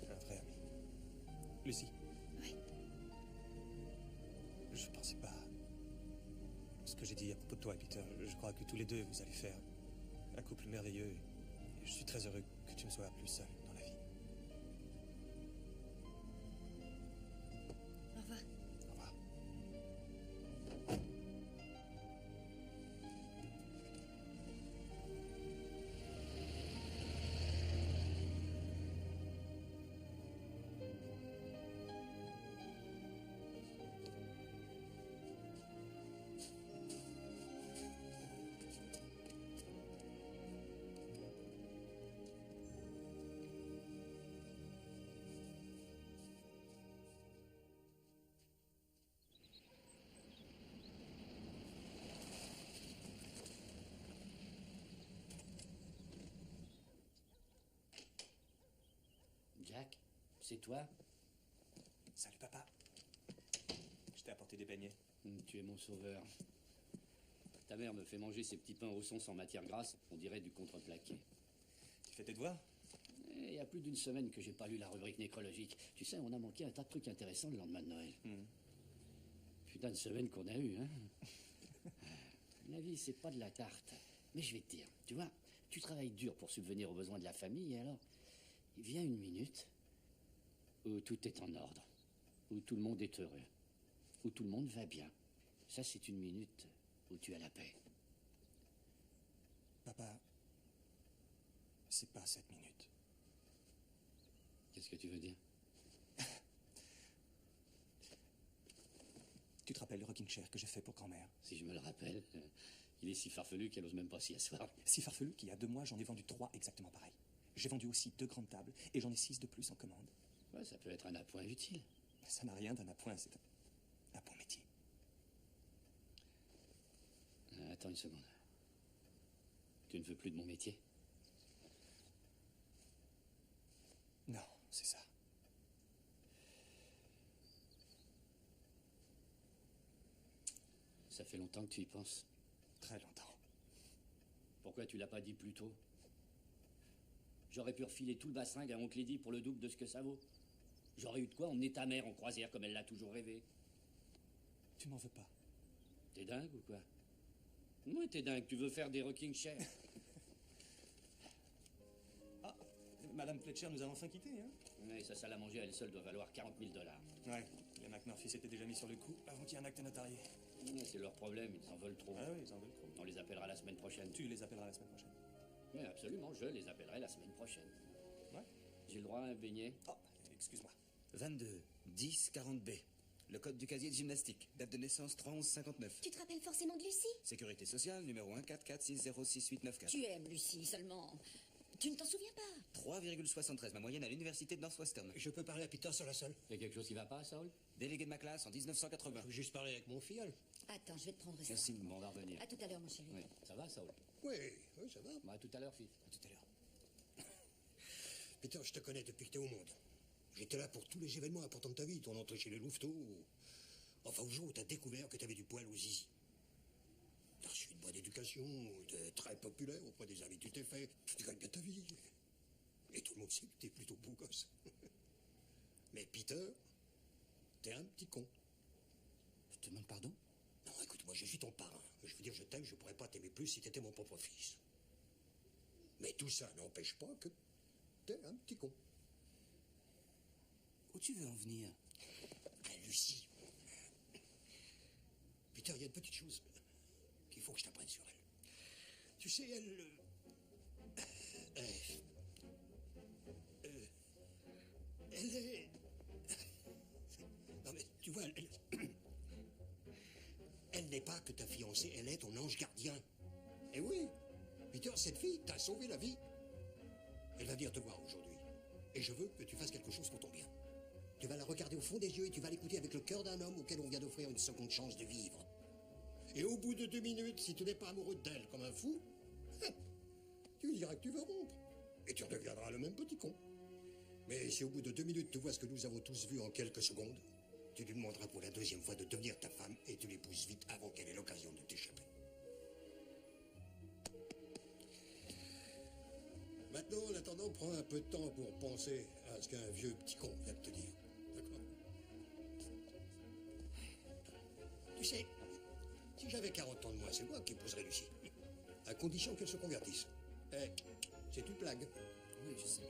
[SPEAKER 13] Un vrai ami. Lucie.
[SPEAKER 1] Oui.
[SPEAKER 13] Je pensais pas ce que j'ai dit à propos de toi et Peter. Je crois que tous les deux, vous allez faire un couple merveilleux. Et je suis très heureux que tu ne sois plus seul dans la vie.
[SPEAKER 1] Au revoir.
[SPEAKER 13] Au revoir.
[SPEAKER 8] Jack, c'est toi?
[SPEAKER 13] Salut papa. Je t'ai apporté des beignets.
[SPEAKER 8] Tu es mon sauveur. Ta mère me fait manger ces petits pains au son sans matière grasse, on dirait du contreplaqué.
[SPEAKER 13] Tu fais tes devoirs?
[SPEAKER 8] Il y a plus d'une semaine que j'ai pas lu la rubrique nécrologique. Tu sais, on a manqué un tas de trucs intéressants le lendemain de Noël. Putain de semaine qu'on a eu, hein. La vie, c'est pas de la tarte. Mais je vais te dire, tu vois, tu travailles dur pour subvenir aux besoins de la famille, et alors, il vient une minute où tout est en ordre, où tout le monde est heureux, où tout le monde va bien. Ça, c'est une minute où tu as la paix.
[SPEAKER 13] Papa, c'est pas cette minute.
[SPEAKER 8] Qu'est-ce que tu veux dire?
[SPEAKER 13] Tu te rappelles le rocking chair que j'ai fait pour grand-mère?
[SPEAKER 8] Si je me le rappelle, il est si farfelu qu'elle ose même pas s'y asseoir.
[SPEAKER 13] Si farfelu qu'il y a 2 mois, j'en ai vendu 3 exactement pareils. J'ai vendu aussi 2 grandes tables et j'en ai 6 de plus en commande.
[SPEAKER 8] Ouais, ça peut être un appoint utile.
[SPEAKER 13] Ça n'a rien d'un appoint, c'est un bon métier.
[SPEAKER 8] Attends une seconde. Tu ne veux plus de mon métier?
[SPEAKER 13] Non, c'est ça.
[SPEAKER 8] Ça fait longtemps que tu y penses.
[SPEAKER 13] Très longtemps.
[SPEAKER 8] Pourquoi tu l'as pas dit plus tôt? J'aurais pu refiler tout le bassingue à oncle Eddy pour le double de ce que ça vaut. J'aurais eu de quoi emmener ta mère en croisière comme elle l'a toujours rêvé.
[SPEAKER 13] Tu m'en veux pas.
[SPEAKER 8] T'es dingue ou quoi? Oui, t'es dingue, tu veux faire des rocking chairs.
[SPEAKER 13] Ah, Madame Fletcher nous a enfin quittés, hein?
[SPEAKER 8] Oui, sa salle à manger à elle seule doit valoir 40 000 $.
[SPEAKER 13] Ouais, les McMurphy s'étaient déjà mis sur le coup avant qu'il y ait un acte notarié.
[SPEAKER 8] Ouais, c'est leur problème, ils en veulent trop.
[SPEAKER 13] Ah oui, ils en veulent trop.
[SPEAKER 8] On les appellera la semaine prochaine.
[SPEAKER 13] Tu les appelleras la semaine prochaine.
[SPEAKER 8] Oui, absolument, je les appellerai la semaine prochaine.
[SPEAKER 13] Ouais.
[SPEAKER 8] J'ai le droit à un beignet?
[SPEAKER 13] Oh, excuse-moi.
[SPEAKER 19] 22 10 40 B. Le code du casier de gymnastique. Date de naissance 3/11/59.
[SPEAKER 9] Tu te rappelles forcément de Lucie?
[SPEAKER 19] Sécurité sociale, numéro 144606894.
[SPEAKER 6] Tu aimes Lucie, seulement. Tu ne t'en souviens pas?
[SPEAKER 19] 3,73, ma moyenne à l'université de Northwestern.
[SPEAKER 11] Je peux parler à Peter sur la salle?
[SPEAKER 8] Il y a quelque chose qui va pas, Saul?
[SPEAKER 19] Délégué de ma classe en 1980.
[SPEAKER 11] Je veux juste parler avec mon filleul.
[SPEAKER 6] Attends, je vais te prendre ça.
[SPEAKER 8] Merci, bon, on va revenir.
[SPEAKER 6] À tout à l'heure, mon chéri.
[SPEAKER 8] Oui, ça va, Saul?
[SPEAKER 11] Oui, ça va.
[SPEAKER 8] Bon, à tout à l'heure, fils.
[SPEAKER 19] À tout à l'heure.
[SPEAKER 11] Peter, je te connais depuis que t'es au monde. J'étais là pour tous les événements importants de ta vie, ton entrée chez les Louveteaux. Enfin, au jour où t'as découvert que t'avais du poil aux zizi. T'as reçu une bonne éducation, t'es très populaire auprès des amis, tu t'es fait, tu gagnes bien ta vie. Et tout le monde sait que t'es plutôt beau gosse. Mais Peter, t'es un petit con.
[SPEAKER 19] Je te demande pardon?
[SPEAKER 11] Non, écoute, moi je suis ton parrain. Je veux dire, je t'aime, je pourrais pas t'aimer plus si t'étais mon propre fils. Mais tout ça n'empêche pas que t'es un petit con.
[SPEAKER 19] Où tu veux en venir?
[SPEAKER 11] Ah, Lucie. Peter, il y a une petite chose qu'il faut que je t'apprenne sur elle. Tu sais, elle est... Non mais, tu vois, elle n'est pas que ta fiancée, elle est ton ange gardien. Eh oui, Peter, cette fille t'a sauvé la vie. Elle va venir te voir aujourd'hui. Et je veux que tu fasses quelque chose pour ton bien. Tu vas la regarder au fond des yeux et tu vas l'écouter avec le cœur d'un homme auquel on vient d'offrir une seconde chance de vivre. Et au bout de 2 minutes, si tu n'es pas amoureux d'elle comme un fou, tu lui diras que tu veux rompre. Et tu redeviendras le même petit con. Mais si au bout de 2 minutes, tu vois ce que nous avons tous vu en quelques secondes, tu lui demanderas pour la 2e fois de devenir ta femme et tu l'épouses vite avant qu'elle ait l'occasion de t'échapper. Maintenant, en attendant, prends un peu de temps pour penser à ce qu'un vieux petit con vient de te dire. D'accord? Tu sais, si j'avais 40 ans de moins, c'est moi qui épouserais Lucie. À condition qu'elle se convertisse. Eh, c'est une blague.
[SPEAKER 19] Oui, je sais.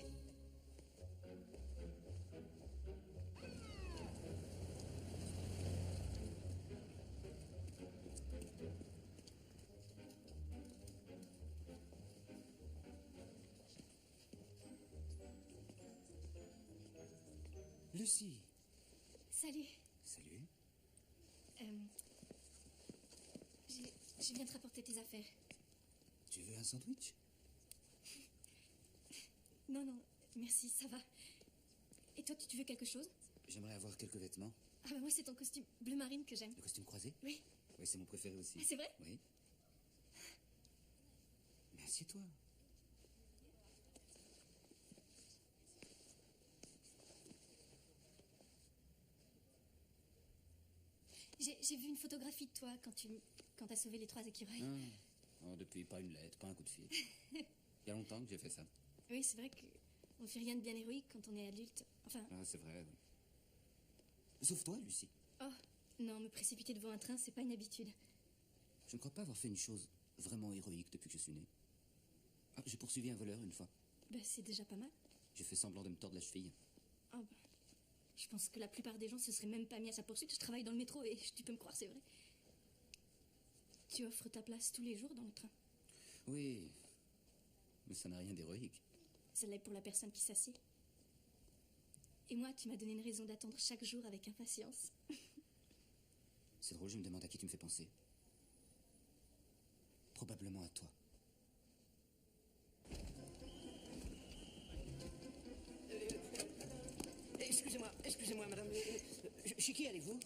[SPEAKER 19] Lucie.
[SPEAKER 1] Salut.
[SPEAKER 19] Salut.
[SPEAKER 1] Je viens te rapporter tes affaires.
[SPEAKER 19] Tu veux un sandwich?
[SPEAKER 1] Non, non, merci, ça va. Et toi, tu veux quelque chose?
[SPEAKER 19] J'aimerais avoir quelques vêtements.
[SPEAKER 1] Ah bah moi, c'est ton costume bleu marine que j'aime.
[SPEAKER 19] Le costume croisé?
[SPEAKER 1] Oui.
[SPEAKER 19] Oui, c'est mon préféré aussi.
[SPEAKER 1] Ah, c'est vrai?
[SPEAKER 19] Oui. Mais assieds-toi.
[SPEAKER 1] J'ai vu une photographie de toi quand t'as sauvé les 3 écureuils.
[SPEAKER 19] Oh, depuis, pas une lettre, pas un coup de fil. Il y a longtemps que j'ai fait ça.
[SPEAKER 1] Oui, c'est vrai qu'on fait rien de bien héroïque quand on est adulte. Enfin...
[SPEAKER 19] Ah, c'est vrai, oui. Sauf toi, Lucie.
[SPEAKER 1] Oh, non, me précipiter devant un train, c'est pas une habitude.
[SPEAKER 19] Je ne crois pas avoir fait une chose vraiment héroïque depuis que je suis né. Ah, j'ai poursuivi un voleur une fois.
[SPEAKER 1] Ben, c'est déjà pas mal.
[SPEAKER 19] J'ai fait semblant de me tordre la cheville.
[SPEAKER 1] Oh, ben, je pense que la plupart des gens se seraient même pas mis à sa poursuite. Je travaille dans le métro et tu peux me croire, c'est vrai. Tu offres ta place tous les jours dans le train.
[SPEAKER 19] Oui, mais ça n'a rien d'héroïque.
[SPEAKER 1] Ça l'est pour la personne qui s'assied. Et moi, tu m'as donné une raison d'attendre chaque jour avec impatience.
[SPEAKER 19] C'est drôle, je me demande à qui tu me fais penser. Probablement à toi.
[SPEAKER 16] Excusez-moi, madame. Chez qui allez-vous?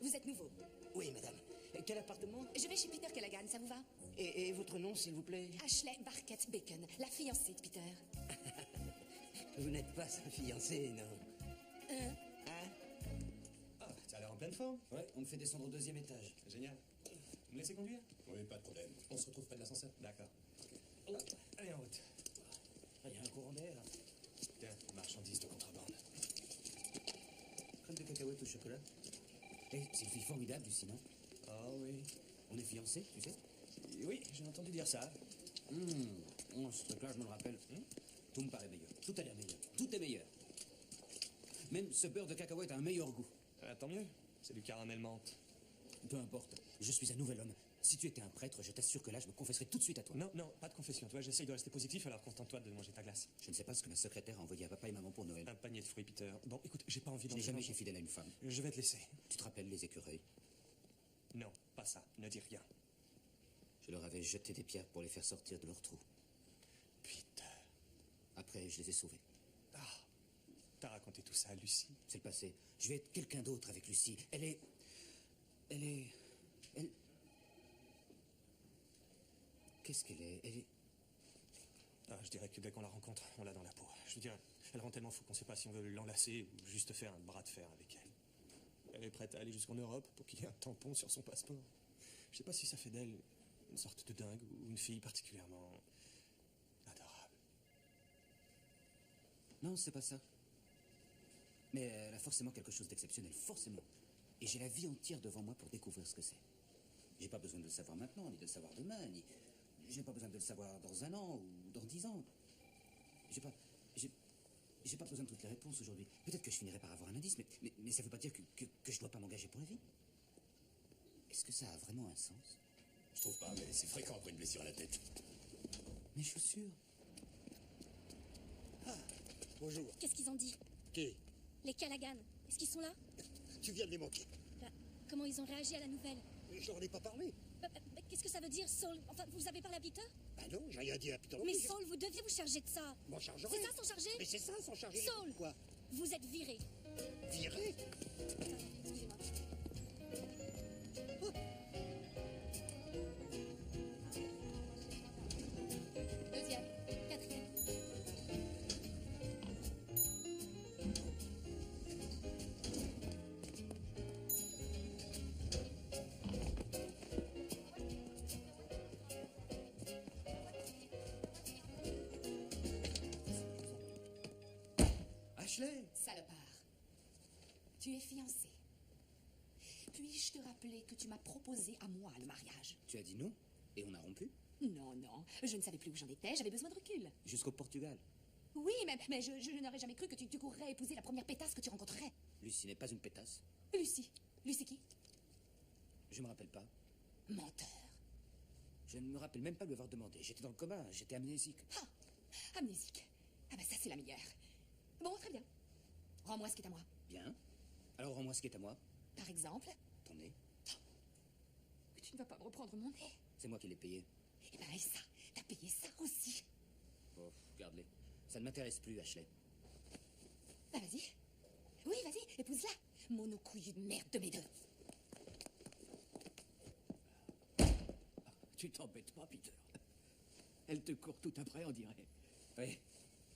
[SPEAKER 6] Vous êtes nouveau?
[SPEAKER 16] Oui, madame. Quel appartement?
[SPEAKER 6] Je vais chez Peter Callaghan, ça vous va?
[SPEAKER 16] Et votre nom, s'il vous plaît?
[SPEAKER 6] Ashley Barkett Bacon, la fiancée de Peter.
[SPEAKER 16] Vous n'êtes pas sa fiancée, non?
[SPEAKER 13] Ah, ça a l'air en pleine pleine forme.
[SPEAKER 19] Ouais, on me fait descendre au 2e étage.
[SPEAKER 13] Génial. Vous me laissez conduire?
[SPEAKER 11] Oui, pas de problème. On se retrouve près de l'ascenseur.
[SPEAKER 13] D'accord. Allez, en route.
[SPEAKER 17] Il y a un courant d'air.
[SPEAKER 13] Tiens, marchandise de contrebande.
[SPEAKER 17] Crème de cacahuète au chocolat.
[SPEAKER 19] Eh, c'est une fille formidable, Lucie, non?
[SPEAKER 17] Ah oui.
[SPEAKER 19] On est fiancés, tu sais?
[SPEAKER 17] Oui, j'ai entendu dire ça.
[SPEAKER 19] Ce truc-là, je me le rappelle. Tout me paraît meilleur. Tout a l'air meilleur. Tout est meilleur. Même ce beurre de cacahuète a un meilleur goût.
[SPEAKER 13] Tant mieux. C'est du caramel menthe.
[SPEAKER 19] Peu importe. Je suis un nouvel homme. Si tu étais un prêtre, je t'assure que là, je me confesserais tout de suite à toi.
[SPEAKER 13] Non, non, pas de confession. Toi, j'essaye de rester positif, alors contente-toi de manger ta glace.
[SPEAKER 19] Je ne sais pas ce que ma secrétaire a envoyé à papa et maman pour Noël.
[SPEAKER 13] Un panier de fruits, Peter. Bon, écoute, j'ai pas envie
[SPEAKER 19] Je n'ai jamais été fidèle à une femme.
[SPEAKER 13] Je vais te laisser.
[SPEAKER 19] Tu te rappelles les écureuils?
[SPEAKER 13] Non, pas ça. Ne dis rien.
[SPEAKER 19] Je leur avais jeté des pierres pour les faire sortir de leur trou.
[SPEAKER 13] Peter.
[SPEAKER 19] Après, je les ai sauvés.
[SPEAKER 13] Ah, t'as raconté tout ça à Lucie?
[SPEAKER 19] C'est le passé. Je vais être quelqu'un d'autre avec Lucie. Elle... Qu'est-ce qu'elle est? Elle est...
[SPEAKER 13] Ah, je dirais que dès qu'on la rencontre, on l'a dans la peau. Je veux dire, elle rend tellement fou qu'on sait pas si on veut l'enlacer ou juste faire un bras de fer avec elle. Elle est prête à aller jusqu'en Europe pour qu'il y ait un tampon sur son passeport. Je sais pas si ça fait d'elle une sorte de dingue ou une fille particulièrement adorable.
[SPEAKER 19] Non, c'est pas ça. Mais elle a forcément quelque chose d'exceptionnel, forcément. Et j'ai la vie entière devant moi pour découvrir ce que c'est. J'ai pas besoin de le savoir maintenant, ni de le savoir demain, ni... J'ai pas besoin de le savoir dans 1 an ou dans 10 ans. J'ai pas besoin de toutes les réponses aujourd'hui. Peut-être que je finirai par avoir un indice, mais ça veut pas dire que je dois pas m'engager pour la vie. Est-ce que ça a vraiment un sens?
[SPEAKER 11] Je trouve pas, mais c'est fréquent après une blessure à la tête.
[SPEAKER 19] Mes chaussures.
[SPEAKER 11] Ah, bonjour.
[SPEAKER 1] Qu'est-ce qu'ils ont dit?
[SPEAKER 11] Qui?
[SPEAKER 1] Les Callaghan. Est-ce qu'ils sont là?
[SPEAKER 11] Tu viens de les manquer.
[SPEAKER 1] Bah, comment ils ont réagi à la nouvelle?
[SPEAKER 11] Je leur ai pas parlé.
[SPEAKER 1] Qu'est-ce que ça veut dire, Saul? Enfin, vous avez parlé à Peter?
[SPEAKER 11] Bah non, j'ai rien dit à Peter.
[SPEAKER 1] Mais Saul, vous deviez vous charger de ça.
[SPEAKER 11] M'en chargerai.
[SPEAKER 1] C'est ça, s'en charger?
[SPEAKER 11] Mais c'est ça, s'en charger.
[SPEAKER 1] Saul!
[SPEAKER 11] Quoi?
[SPEAKER 1] Vous êtes viré.
[SPEAKER 11] Viré?
[SPEAKER 1] Excusez-moi. Deuxième, quatrième.
[SPEAKER 17] Ashley!
[SPEAKER 12] Salopard. Tu es fiancé. Puis-je te rappeler que tu m'as proposé à moi le mariage?
[SPEAKER 19] Tu as dit non, et on a rompu.
[SPEAKER 12] Non, non. Je ne savais plus où j'en étais. J'avais besoin de recul.
[SPEAKER 19] Jusqu'au Portugal.
[SPEAKER 12] Oui, mais je n'aurais jamais cru que tu courrais épouser la première pétasse que tu rencontrerais.
[SPEAKER 19] Lucie n'est pas une pétasse.
[SPEAKER 12] Lucie. Lucie qui?
[SPEAKER 19] Je me rappelle pas.
[SPEAKER 12] Menteur.
[SPEAKER 19] Je ne me rappelle même pas lui avoir demandé. J'étais dans le coma, j'étais amnésique.
[SPEAKER 12] Ah, amnésique. Ah ben ça, c'est la meilleure. Bon, très bien. Rends-moi ce qui est à moi.
[SPEAKER 19] Bien. Alors rends-moi ce qui est à moi.
[SPEAKER 12] Par exemple?
[SPEAKER 19] Ton nez.
[SPEAKER 12] Mais tu ne vas pas me reprendre mon nez.
[SPEAKER 19] C'est moi qui l'ai payé.
[SPEAKER 12] Eh ben, et ça, t'as payé ça aussi.
[SPEAKER 19] Oh, garde-les. Ça ne m'intéresse plus, Ashley.
[SPEAKER 12] Bah vas-y. Oui, vas-y, épouse-la. Monocouillu de merde de mes deux.
[SPEAKER 17] Tu t'embêtes pas, Peter. Elle te court tout après, on dirait.
[SPEAKER 19] Oui.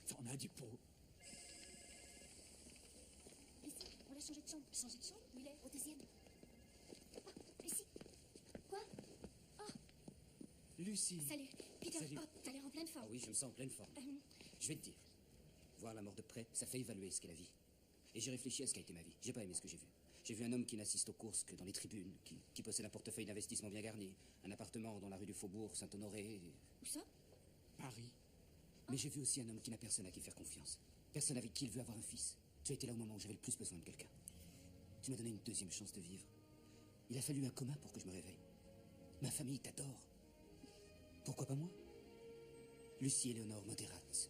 [SPEAKER 17] T'en as du pot.
[SPEAKER 1] Ici, on l'a changé de chambre. Changé de chambre? Où il est? Au deuxième. Ah, ici. Quoi? Oh,
[SPEAKER 17] Lucie.
[SPEAKER 1] salut. Peter,
[SPEAKER 19] Salut.
[SPEAKER 1] oh, t'as l'air en pleine forme.
[SPEAKER 19] Ah oui, je me sens en pleine forme. Je vais te dire. Voir la mort de près, ça fait évaluer ce qu'est la vie. Et j'ai réfléchi à ce qu'a été ma vie. J'ai pas aimé ce que j'ai vu. J'ai vu un homme qui n'assiste aux courses que dans les tribunes, qui possède un portefeuille d'investissement bien garni, un appartement dans la rue du Faubourg Saint-Honoré.
[SPEAKER 1] Où ça?
[SPEAKER 17] Paris.
[SPEAKER 19] Mais j'ai vu aussi un homme qui n'a personne à qui faire confiance. Personne avec qui il veut avoir un fils. Tu as été là au moment où j'avais le plus besoin de quelqu'un. Tu m'as donné une deuxième chance de vivre. Il a fallu un coma pour que je me réveille. Ma famille t'adore. Pourquoi pas moi? Lucie Éléonore Moderat.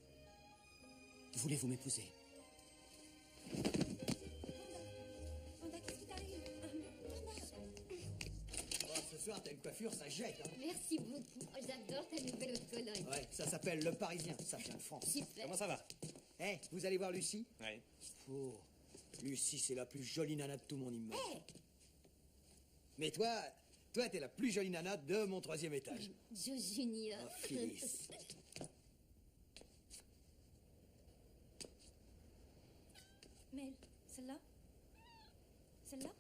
[SPEAKER 19] Voulez-vous m'épouser?
[SPEAKER 1] Wanda, qu'est-ce qui t'arrive?
[SPEAKER 17] Oh, ce soir, t'as une coiffure, ça jette, hein.
[SPEAKER 15] Merci beaucoup. J'adore ta nouvelle eau de Cologne.
[SPEAKER 17] Ouais, ça s'appelle le Parisien, ça vient de France.
[SPEAKER 15] Super.
[SPEAKER 13] Comment ça va?
[SPEAKER 17] Eh, vous allez voir Lucie?
[SPEAKER 13] Oui.
[SPEAKER 17] Oh, Lucie, c'est la plus jolie nana de tout mon immeuble. Mais toi, t'es la plus jolie nana de mon 3e étage.
[SPEAKER 15] Joe Junior.
[SPEAKER 17] Oh, Phyllis.
[SPEAKER 1] Mel, celle-là? Celle-là?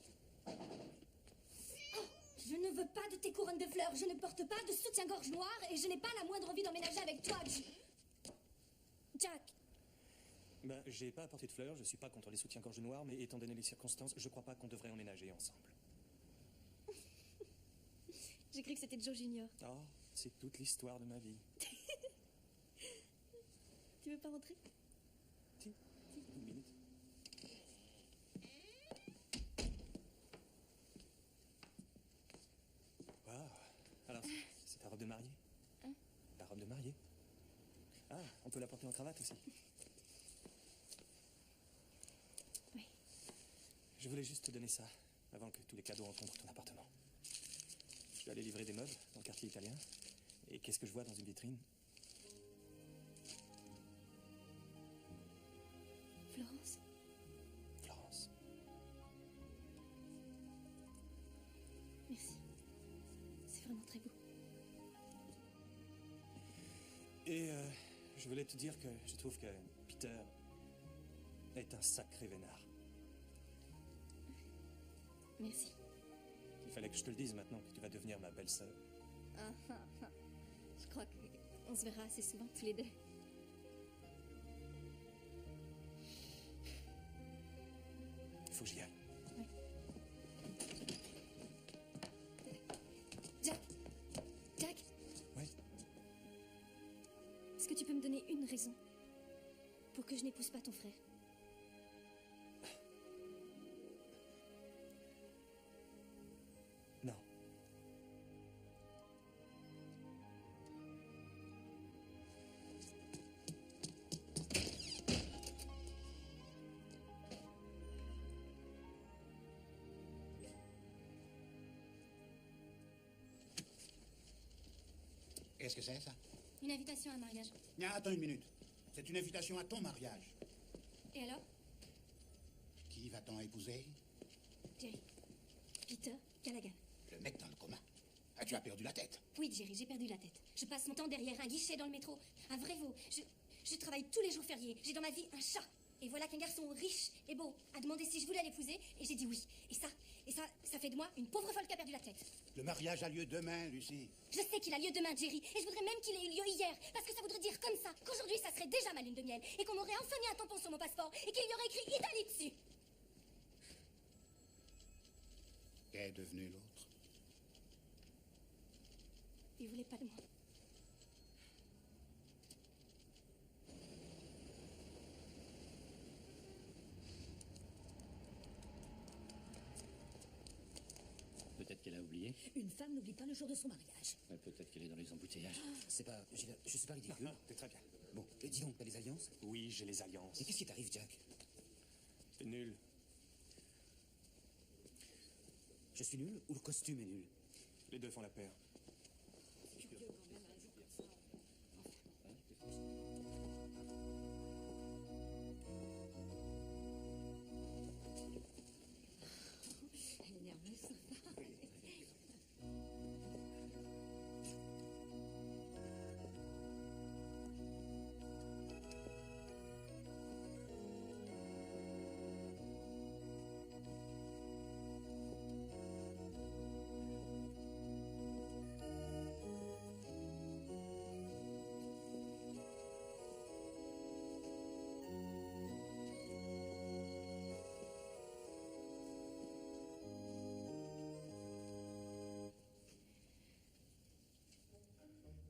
[SPEAKER 1] veux pas de tes couronnes de fleurs, je ne porte pas de soutien-gorge noir et je n'ai pas la moindre envie d'emménager avec toi. Jack.
[SPEAKER 13] Ben, j'ai pas apporté de fleurs, je suis pas contre les soutiens-gorge noirs, mais étant donné les circonstances, je crois pas qu'on devrait emménager ensemble.
[SPEAKER 1] J'ai cru que c'était Joe Junior.
[SPEAKER 13] Oh, c'est toute l'histoire de ma vie.
[SPEAKER 1] Tu veux pas rentrer?
[SPEAKER 13] Si, une minute. Wow. Alors, c'est ta robe de mariée?
[SPEAKER 1] Hein?
[SPEAKER 13] Ta robe de mariée? Ah, on peut la porter en cravate aussi.
[SPEAKER 1] Oui.
[SPEAKER 13] Je voulais juste te donner ça, avant que tous les cadeaux encombrent ton appartement. Je vais aller livrer des meubles dans le quartier italien. Et qu'est-ce que je vois dans une vitrine?
[SPEAKER 1] Florence.
[SPEAKER 13] Florence.
[SPEAKER 1] Merci. C'est vraiment très beau.
[SPEAKER 13] Et je voulais te dire que je trouve que Peter est un sacré vénard.
[SPEAKER 1] Merci.
[SPEAKER 13] Il fallait que je te le dise maintenant que tu vas devenir ma belle-sœur.
[SPEAKER 1] Je crois qu'on se verra assez souvent tous les deux.
[SPEAKER 13] Il faut que j'y aille.
[SPEAKER 1] Oui. Jack. Jack.
[SPEAKER 13] Oui.
[SPEAKER 1] Est-ce que tu peux me donner une raison pour que je n'épouse pas ton frère?
[SPEAKER 13] Non.
[SPEAKER 4] Qu'est-ce que c'est, ça?
[SPEAKER 1] Une invitation à un mariage.
[SPEAKER 4] Attends une minute. C'est une invitation à ton mariage.
[SPEAKER 1] Et alors?
[SPEAKER 4] Qui va-t-on épouser?
[SPEAKER 1] Jerry. Peter Callaghan.
[SPEAKER 4] Le mec dans le coma. Ah, tu as perdu la tête.
[SPEAKER 1] Oui, Jerry, j'ai perdu la tête. Je passe mon temps derrière un guichet dans le métro. Un vrai veau. Je travaille tous les jours fériés. J'ai dans ma vie un chat. Et voilà qu'un garçon riche et beau a demandé si je voulais l'épouser. Et j'ai dit oui. Et ça fait de moi une pauvre folle qui a perdu la tête.
[SPEAKER 4] Le mariage a lieu demain, Lucie.
[SPEAKER 1] Je sais qu'il a lieu demain, Jerry. Et je voudrais même qu'il ait eu lieu hier. Parce que ça voudrait dire comme ça qu'aujourd'hui, ça serait déjà ma lune de miel. Et qu'on m'aurait enfin mis un tampon sur mon passeport. Et qu'il y aurait écrit Italie dessus.
[SPEAKER 4] Qu'est devenu l'autre?
[SPEAKER 1] Il voulait pas de moi.
[SPEAKER 8] Peut-être qu'elle a oublié.
[SPEAKER 6] Une femme n'oublie pas le jour de son mariage.
[SPEAKER 8] Peut-être qu'elle est dans les embouteillages.
[SPEAKER 19] C'est pas... Je suis pas ridicule.
[SPEAKER 13] T'es très bien.
[SPEAKER 19] Bon, et dis donc, t'as les alliances?
[SPEAKER 13] Oui, j'ai les alliances.
[SPEAKER 19] Et qu'est-ce qui t'arrive, Jack?
[SPEAKER 13] T'es nul.
[SPEAKER 19] Je suis nul ou le costume est nul?
[SPEAKER 13] Les deux font la paire.
[SPEAKER 6] Elle est nerveuse.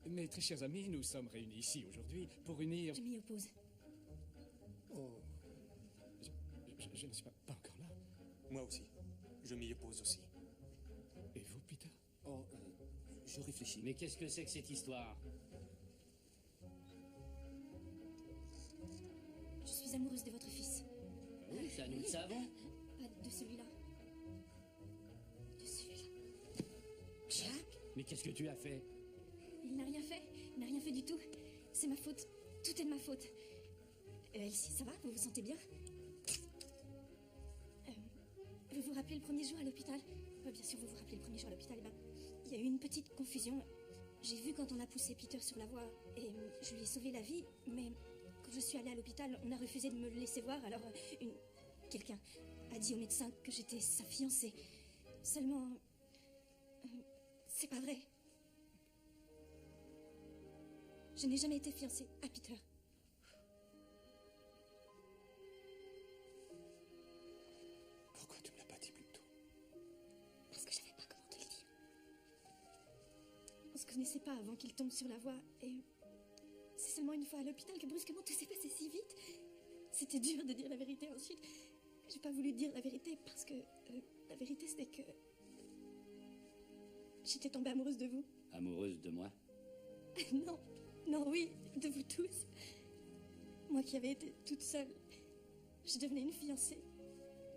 [SPEAKER 14] Mes très chers amis, nous sommes réunis ici aujourd'hui pour unir...
[SPEAKER 1] Je m'y oppose.
[SPEAKER 14] Oh... Je ne suis pas encore là.
[SPEAKER 13] Moi aussi. Je m'y oppose aussi.
[SPEAKER 14] Et vous, Peter?
[SPEAKER 19] Oh, je réfléchis.
[SPEAKER 8] Mais qu'est-ce que c'est que cette histoire?
[SPEAKER 1] Je suis amoureuse de votre fils.
[SPEAKER 8] Oui, ça nous le savons.
[SPEAKER 1] Pas de celui-là. De celui-là.
[SPEAKER 8] Jack? Mais qu'est-ce que tu as fait?
[SPEAKER 1] Il n'a rien fait. Il n'a rien fait du tout. C'est ma faute. Tout est de ma faute. Elsie, ça va? Vous vous sentez bien? Vous vous rappelez le premier jour à l'hôpital? Bien sûr, vous vous rappelez le premier jour à l'hôpital. Eh ben, il y a eu une petite confusion. J'ai vu quand on a poussé Peter sur la voie et je lui ai sauvé la vie, mais quand je suis allée à l'hôpital, on a refusé de me le laisser voir, alors quelqu'un a dit au médecin que j'étais sa fiancée. Seulement, C'est pas vrai. Je n'ai jamais été fiancée à Peter.
[SPEAKER 13] Pourquoi tu me l'as pas dit plus tôt?
[SPEAKER 1] Parce que je savais pas comment te le dire. On se connaissait pas avant qu'il tombe sur la voie et c'est seulement une fois à l'hôpital que brusquement tout s'est passé si vite. C'était dur de dire la vérité ensuite. J'ai pas voulu dire la vérité parce que la vérité c'était que j'étais tombée amoureuse de vous.
[SPEAKER 8] Amoureuse de moi?
[SPEAKER 1] Non, non, oui, de vous tous. Moi qui avais été toute seule, je devenais une fiancée,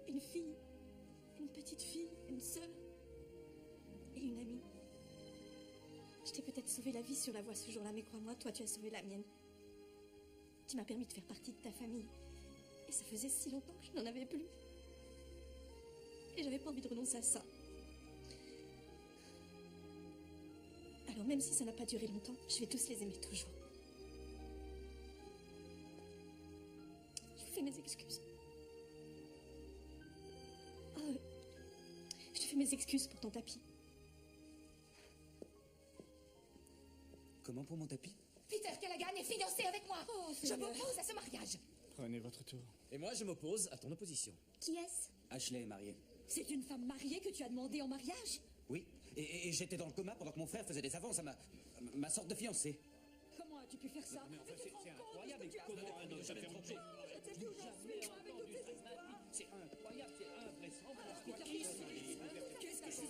[SPEAKER 1] une fille, une petite fille, une sœur et une amie. Je t'ai peut-être sauvé la vie sur la voie ce jour-là, mais crois-moi, toi tu as sauvé la mienne. Tu m'as permis de faire partie de ta famille. Et ça faisait si longtemps que je n'en avais plus. Et j'avais pas envie de renoncer à ça. Alors même si ça n'a pas duré longtemps, je vais tous les aimer toujours. Je vous fais mes excuses. Oh, je te fais mes excuses pour ton tapis.
[SPEAKER 19] Comment pour mon tapis?
[SPEAKER 15] Peter Callaghan est fiancé avec moi. Je
[SPEAKER 6] Seigneur.
[SPEAKER 15] m'oppose à ce mariage.
[SPEAKER 14] Prenez votre tour.
[SPEAKER 19] Et moi, je m'oppose à ton opposition.
[SPEAKER 9] Qui est-ce?
[SPEAKER 19] Ashley est mariée.
[SPEAKER 6] C'est une femme mariée que tu as demandé en mariage?
[SPEAKER 19] Oui, et j'étais dans le coma pendant que mon frère faisait des avances à ma sorte de fiancée.
[SPEAKER 6] Comment as-tu pu faire ça?
[SPEAKER 8] Mais enfin, c'est incroyable. Mais comment un homme jamais tromper? C'est incroyable, c'est invraisemblable.
[SPEAKER 6] Qu'est-ce que c'est?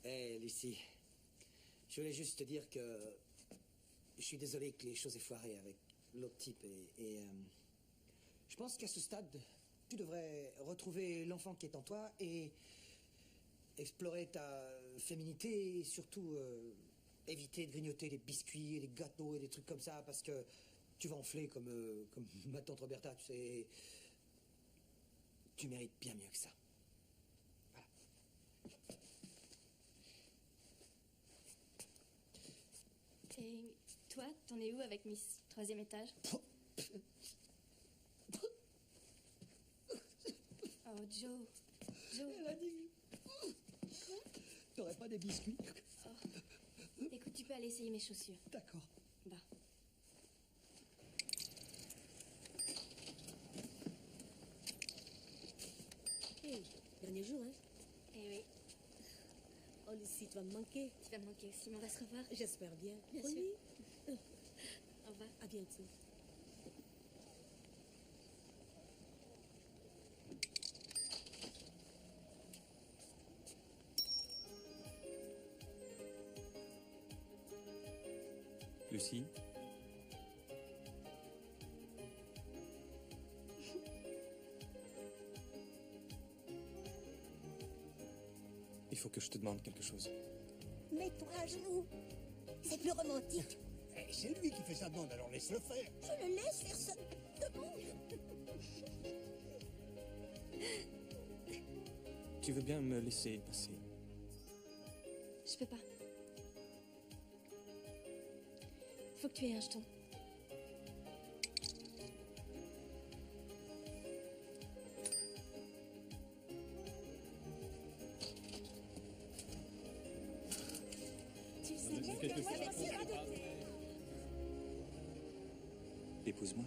[SPEAKER 3] Hé, Lucie, je voulais juste te dire que je suis désolé que les choses aient foiré avec l'autre type et je pense qu'à ce stade, tu devrais retrouver l'enfant qui est en toi et explorer ta féminité et surtout éviter de grignoter des biscuits et des gâteaux et des trucs comme ça parce que tu vas enfler comme ma tante Roberta, tu sais. Tu mérites bien mieux que ça.
[SPEAKER 1] Et toi, t'en es où avec Miss Troisième étage? Oh, Joe. Joe.
[SPEAKER 3] Elle a dit... T'aurais pas des biscuits?
[SPEAKER 1] Oh. Écoute, tu peux aller essayer mes chaussures.
[SPEAKER 3] D'accord.
[SPEAKER 1] Bah.
[SPEAKER 20] Hey, dernier jour, hein?
[SPEAKER 1] Eh oui.
[SPEAKER 20] Oh, Lucie, tu vas me manquer.
[SPEAKER 1] Tu vas me manquer aussi, mais on va se revoir.
[SPEAKER 20] J'espère bien.
[SPEAKER 1] Bien
[SPEAKER 20] Promis.
[SPEAKER 1] sûr. Au revoir.
[SPEAKER 20] À bientôt.
[SPEAKER 13] Lucie? Il faut que je te demande quelque chose.
[SPEAKER 9] Mets-toi à genoux. C'est plus romantique.
[SPEAKER 4] Eh, c'est lui qui fait sa demande, alors laisse-le faire.
[SPEAKER 9] Je le laisse faire sa demande.
[SPEAKER 13] Tu veux bien me laisser passer?
[SPEAKER 1] Je peux pas. Faut que tu aies un jeton.
[SPEAKER 9] Tu sais bien que ça va être
[SPEAKER 13] Épouse-moi.